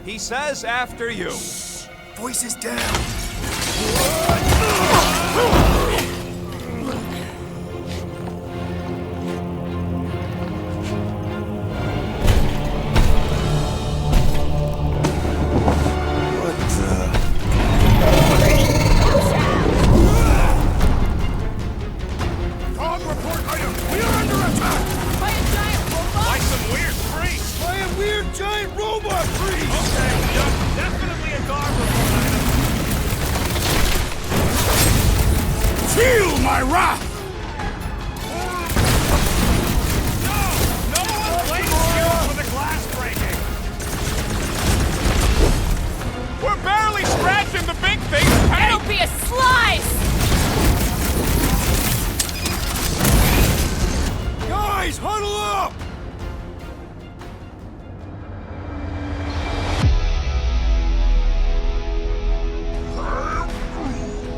He says after you. Voices down. Dog report item! We are under attack! By a giant robot? By some weird freak. By a weird giant robot freak! Okay, yep, definitely a dog report item. Feel my wrath! No one blames you for the glass breaking. We're barely scratching the big thing. It'll be a slice! Guys, huddle up!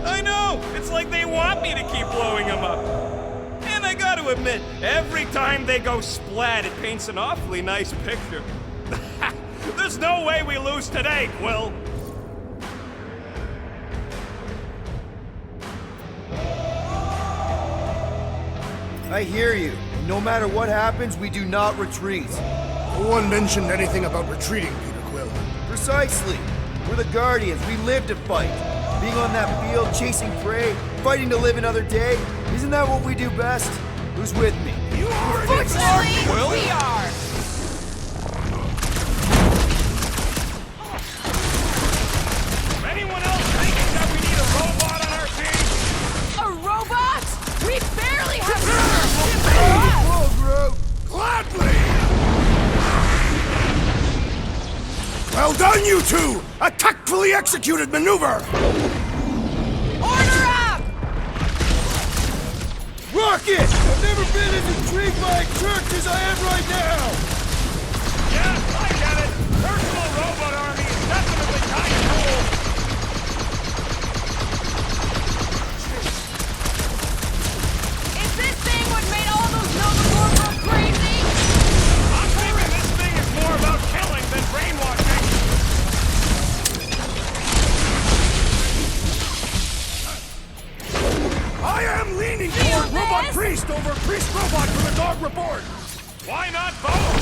I know! It's like they want me to keep blowing them up. And I gotta admit, every time they go splat, it paints an awfully nice picture. There's no way we lose today, Quill. I hear you. No matter what happens, we do not retreat. No one mentioned anything about retreating, Peter Quill. Precisely. We're the Guardians. We live to fight. Being on that field, chasing prey, fighting to live another day. Isn't that what we do best? Who's with me? You are Fortunately, Quill? we are! On you two! A tactfully executed maneuver! Order up! Rocket! I've never been as intrigued by a church as I am right now! Yeah, I get it. Personal robot army is definitely kind of cool. Is this thing what made all those Novagors go crazy? I'm thinking this thing is more about killing than brainwashing. I am leaning Feel toward Robot this? Priest over Priest Robot for the dog report! Why not both?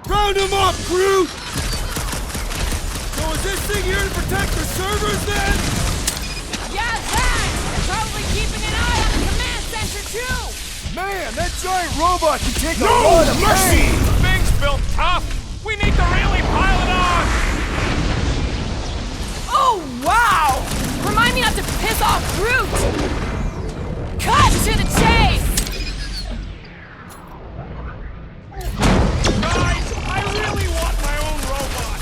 Round him up, Groot! So is this thing here to protect the servers then? Yeah, that! And probably keeping an eye on the command center, too! Man, that giant robot can take a No lot of mercy! pain! The thing's built tough. We need to really pile it on. Oh, wow! Remind me not to piss off Groot! Cut to the chase! Guys, I really want my own robot.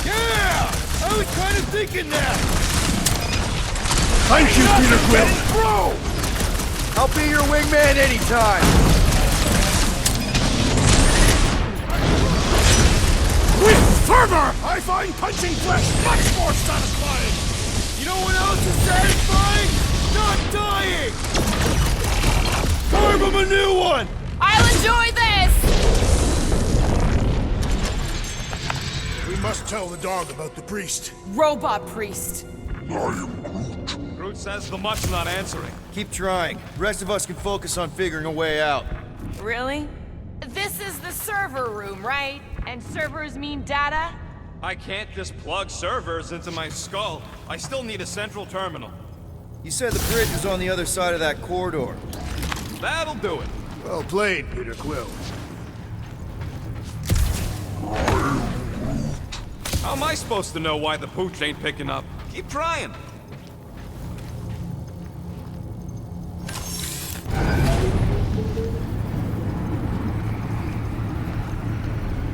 Yeah! I was kind of thinking that! Thank you, Peter Quill. Bro! I'll be your wingman anytime. With fervor, I find punching flesh much more satisfying! You know what else is satisfying? Not dying! Carve him a new one! I'll enjoy this! We must tell the dog about the priest. Robot Priest. Groot says the mutt's not answering. Keep trying. The rest of us can focus on figuring a way out. Really? This is the server room, right? And servers mean data? I can't just plug servers into my skull. I still need a central terminal. You said the bridge was on the other side of that corridor. That'll do it. Well played, Peter Quill. How am I supposed to know why the pooch ain't picking up? Keep trying.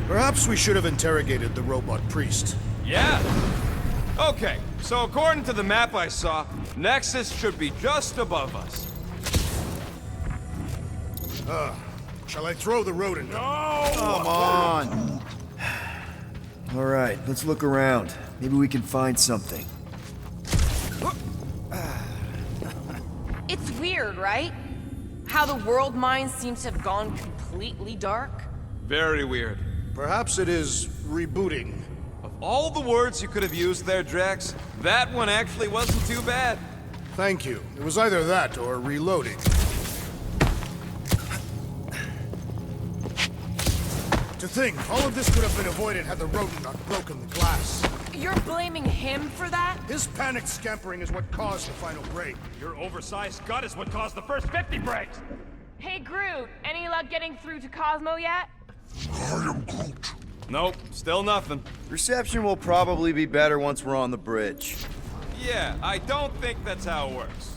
Perhaps we should have interrogated the robot priest. Yeah. Okay, so according to the map I saw, Nexus should be just above us. Shall I throw the rodent? No! Come on. All right, let's look around. Maybe we can find something. It's weird, right? How the world mines seem to have gone completely dark. Very weird. Perhaps it is rebooting. Of all the words you could have used there, Drax, that one actually wasn't too bad. Thank you. It was either that or reloading. To think, all of this could have been avoided had the rodent not broken the glass. You're blaming him for that? His panicked scampering is what caused the final break. Your oversized gut is what caused the first 50 breaks. Hey, Groot, any luck getting through to Cosmo yet? Nope, still nothing. Reception will probably be better once we're on the bridge. Yeah, I don't think that's how it works.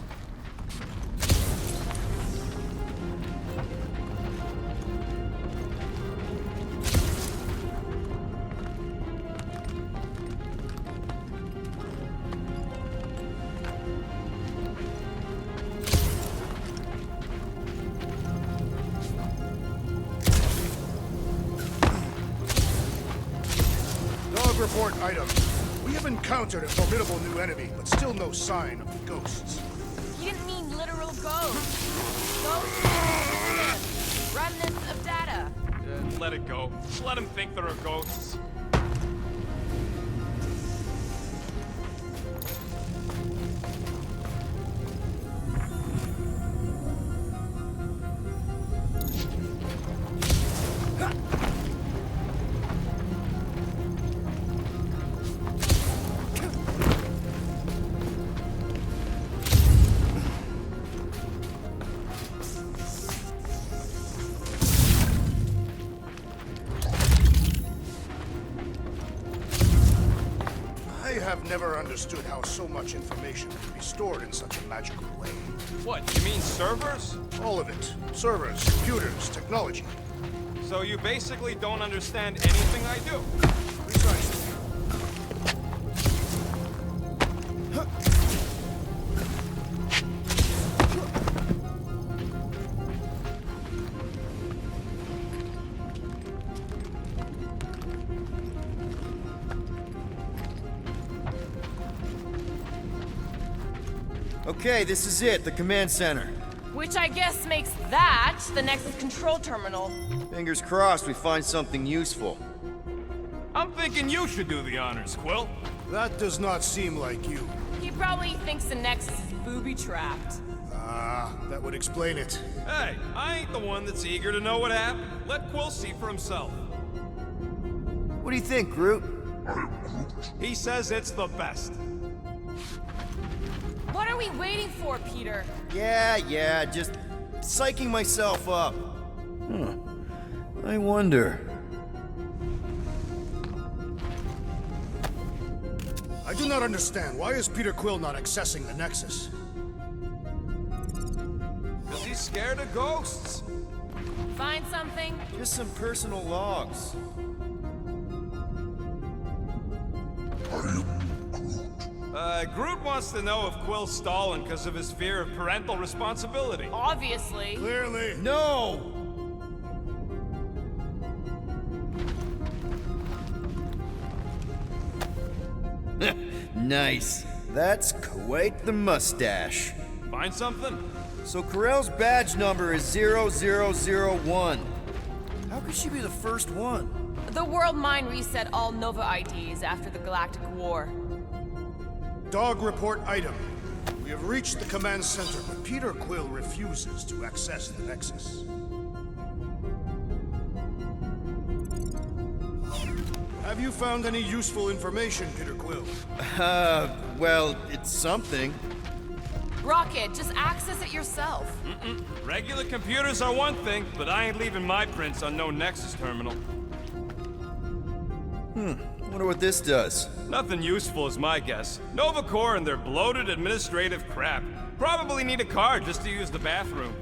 Dog report item. We have encountered a formidable new enemy, but still no sign of the ghosts. You didn't mean literal ghosts. Ghosts? Remnants of data. Let it go. Let him think there are ghosts. I have never understood how so much information can be stored in such a magical way. What, you mean servers? All of it. Servers, computers, technology. So you basically don't understand anything I do. Precisely. Okay, this is it, the command center. Which I guess makes that the Nexus control terminal. Fingers crossed we find something useful. I'm thinking you should do the honors, Quill. That does not seem like you. He probably thinks the Nexus is booby-trapped. Ah, that would explain it. Hey, I ain't the one that's eager to know what happened. Let Quill see for himself. What do you think, Groot? He says it's the best. What are we waiting for, Peter? Yeah, just psyching myself up. I wonder. I do not understand. Why is Peter Quill not accessing the Nexus? Because he's scared of ghosts. Find something? Just some personal logs. Groot wants to know if Quill's stalling because of his fear of parental responsibility. Obviously. Clearly. No! Nice. That's quite the mustache. Find something? So Carell's badge number is 0001. How could she be the first one? The world mine reset all Nova IDs after the Galactic War. Dog report item. We have reached the command center, but Peter Quill refuses to access the Nexus. Have you found any useful information, Peter Quill? Well, it's something. Rocket, just access it yourself. Regular computers are one thing, but I ain't leaving my prints on no Nexus terminal. Wonder what this does. Nothing useful is my guess. Nova Corps and their bloated administrative crap. Probably need a card just to use the bathroom.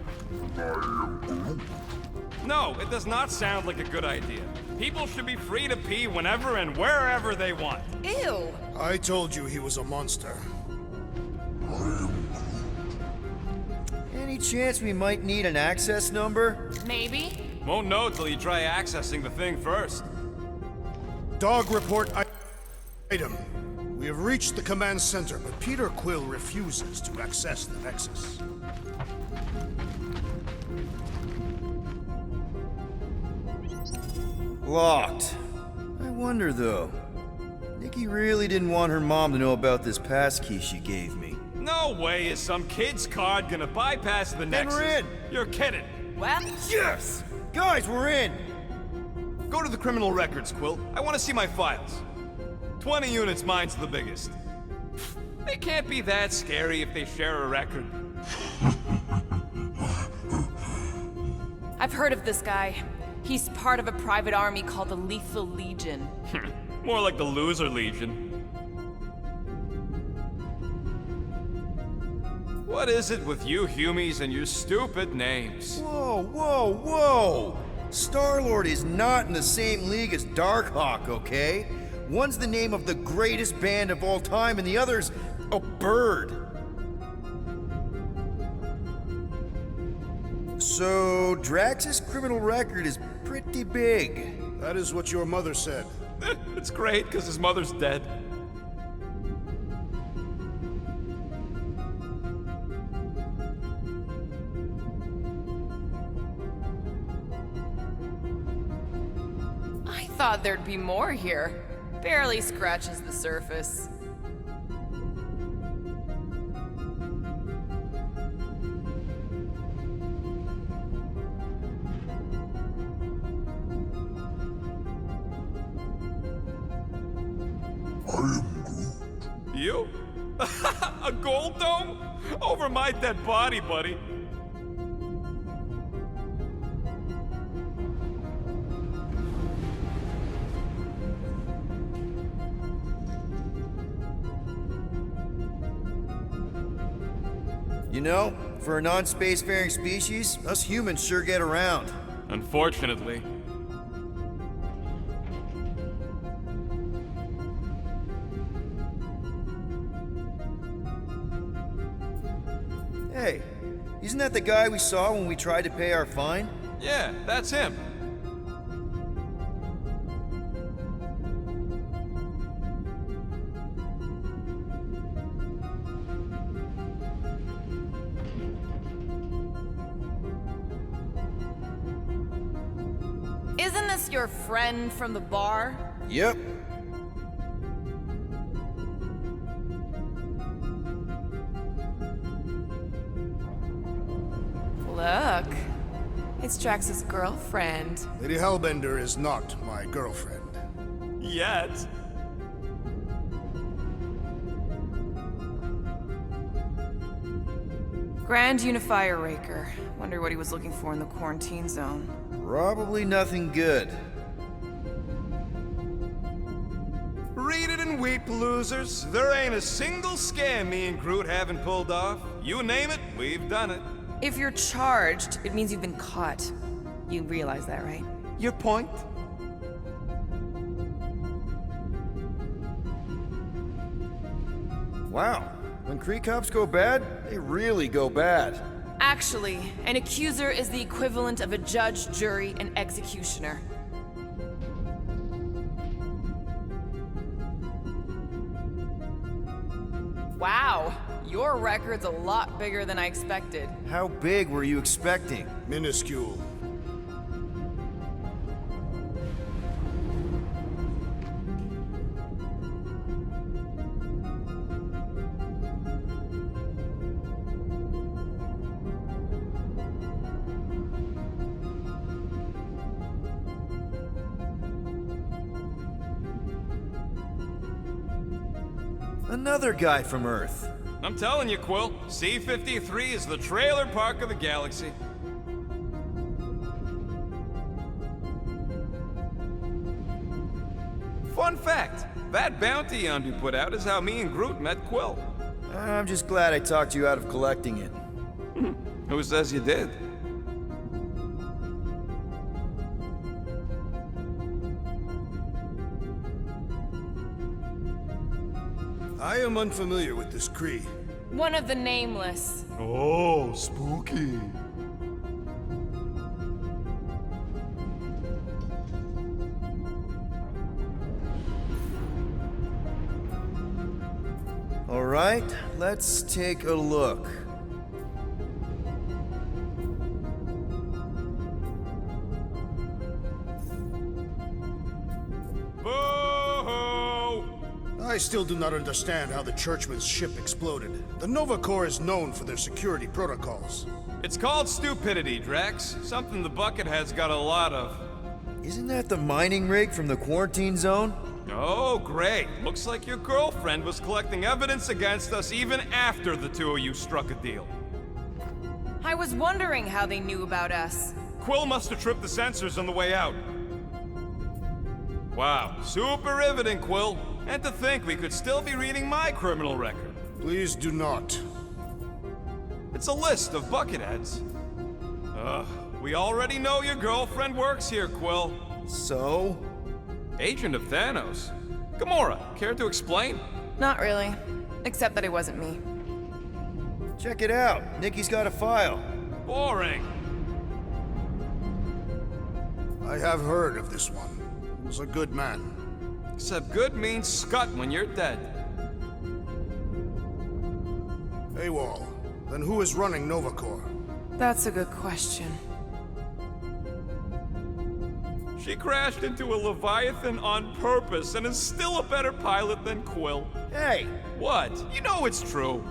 No, it does not sound like a good idea. People should be free to pee whenever and wherever they want. Ew. I told you he was a monster. Any chance we might need an access number? Maybe. Won't know till you try accessing the thing first. Dog report item. We have reached the command center, but Peter Quill refuses to access the Nexus. Locked. I wonder though. Nikki really didn't want her mom to know about this passkey she gave me. No way is some kid's card gonna bypass the Nexus. we're in. You're kidding. Well, Yes! Guys, we're in! Go to the criminal records, Quill. I want to see my files. 20 units, mine's the biggest. They can't be that scary if they share a record. I've heard of this guy. He's part of a private army called the Lethal Legion. More like the Loser Legion. What is it with you Humies and your stupid names? Whoa! Star-Lord is not in the same league as Darkhawk, okay? One's the name of the greatest band of all time, and the other's a bird. So, Drax's criminal record is pretty big. That is what your mother said. It's great, because his mother's dead. I thought there'd be more here. Barely scratches the surface. You? A gold dome? Over my dead body, buddy. You know, for a non-spacefaring species, us humans sure get around. Unfortunately. Hey, isn't that the guy we saw when we tried to pay our fine? Yeah, that's him. Isn't this your friend from the bar? Yep. Look, it's Drax's girlfriend. Lady Hellbender is not my girlfriend. Yet. Grand Unifier Raker. Wonder what he was looking for in the quarantine zone. Probably nothing good. Read it and weep, losers. There ain't a single scam me and Groot haven't pulled off. You name it, we've done it. If you're charged, it means you've been caught. You realize that, right? Your point? Wow. When Kree cops go bad, they really go bad. Actually, an accuser is the equivalent of a judge, jury, and executioner. Wow, your record's a lot bigger than I expected. How big were you expecting? Minuscule. Another guy from Earth. I'm telling you, Quill, C-53 is the trailer park of the galaxy. Fun fact, that bounty Yondu put out is how me and Groot met Quill. I'm just glad I talked you out of collecting it. Who says you did? I am unfamiliar with this Kree. One of the Nameless. Oh, spooky. All right, let's take a look. I still do not understand how the Churchman's ship exploded. The Nova Corps is known for their security protocols. It's called stupidity, Drax. Something the Buckethead's got a lot of. Isn't that the mining rig from the quarantine zone? Oh, great. Looks like your girlfriend was collecting evidence against us even after the two of you struck a deal. I was wondering how they knew about us. Quill must have tripped the sensors on the way out. Wow, super riveting, Quill. And to think we could still be reading my criminal record. Please do not. It's a list of Bucketheads. We already know your girlfriend works here, Quill. So? Agent of Thanos. Gamora, care to explain? Not really. Except that it wasn't me. Check it out. Nikki's got a file. Boring. I have heard of this one. He was a good man. Except good means scut when you're dead. AWOL. Then who is running Nova Corps? That's a good question. She crashed into a Leviathan on purpose and is still a better pilot than Quill. Hey! What? You know it's true.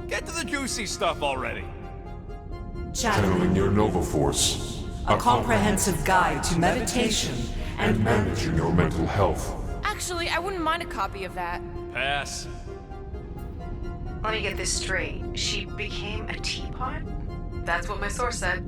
Get to the juicy stuff already. Channeling your Nova Force. A comprehensive guide to meditation and managing your mental health. Actually, I wouldn't mind a copy of that. Pass. Let me get this straight. She became a teapot? That's what my source said.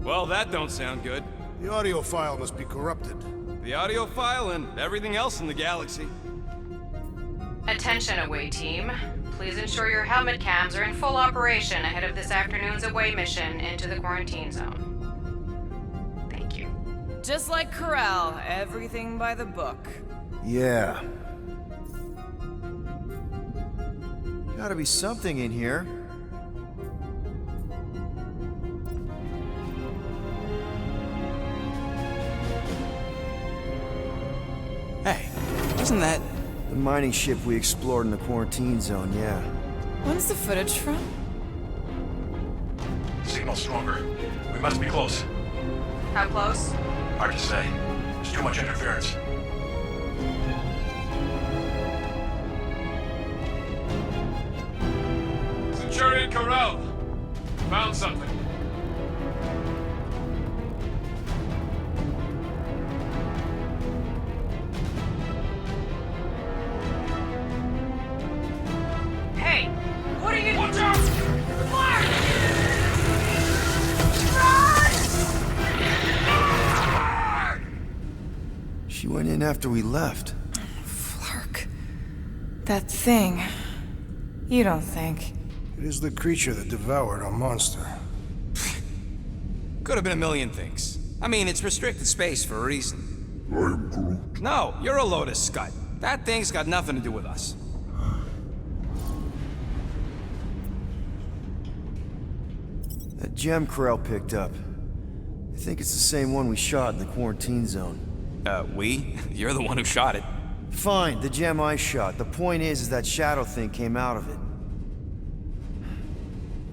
Well, that don't sound good. The audio file must be corrupted. the audiophile, and everything else in the galaxy. Attention away team. Please ensure your helmet cams are in full operation ahead of this afternoon's away mission into the quarantine zone. Thank you. Just like Corral, everything by the book. Yeah. Gotta be something in here. Hey, isn't that... The mining ship we explored in the quarantine zone, yeah. When's the footage from? Signal stronger. We must be close. How close? Hard to say. There's too much interference. Centurion Corral! Found something. Hey! What are you... Watch out! She went in after we left. Flark. That thing. You don't think... It is the creature that devoured our monster. Could have been a million things. I mean, it's restricted space for a reason. I'm Groot. No, you're a Lotus Scud. That thing's got nothing to do with us. That gem Corral picked up. I think it's the same one we shot in the quarantine zone. We? You're the one who shot it. Fine, the gem I shot. The point is that shadow thing came out of it.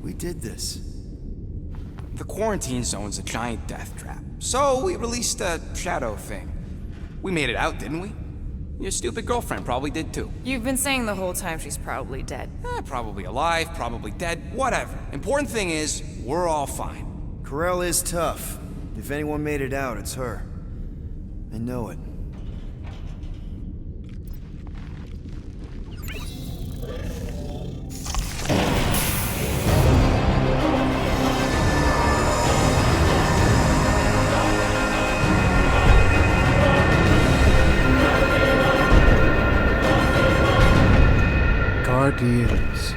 We did this. The quarantine zone's a giant death trap. So we released a shadow thing. We made it out, didn't we? Your stupid girlfriend probably did too. You've been saying the whole time she's probably dead. Probably alive, probably dead, whatever. Important thing is, we're all fine. Corral is tough. If anyone made it out, it's her. I know it. Guardians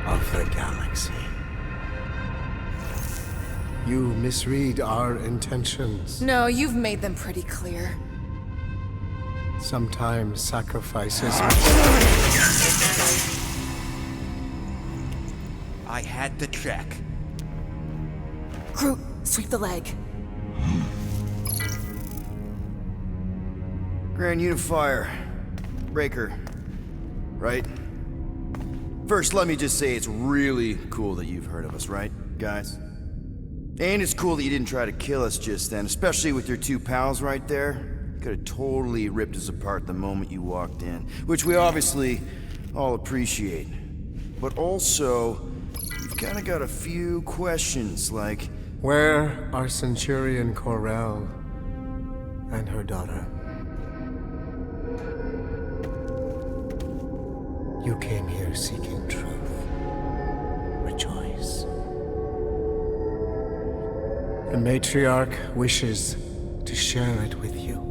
of the Galaxy. You misread our intentions. No, you've made them pretty clear. Sometimes sacrifices. I had to check. Groot, sweep the leg. Grand Unifier. Breaker. Right? First, let me just say it's really cool that you've heard of us, right, guys? And it's cool that you didn't try to kill us just then, especially with your two pals right there. You could have totally ripped us apart the moment you walked in, which we obviously all appreciate. But also, you've kind of got a few questions, like... Where are Centurion Corral and her daughter? You came here seeking truth. Rejoice. The matriarch wishes to share it with you.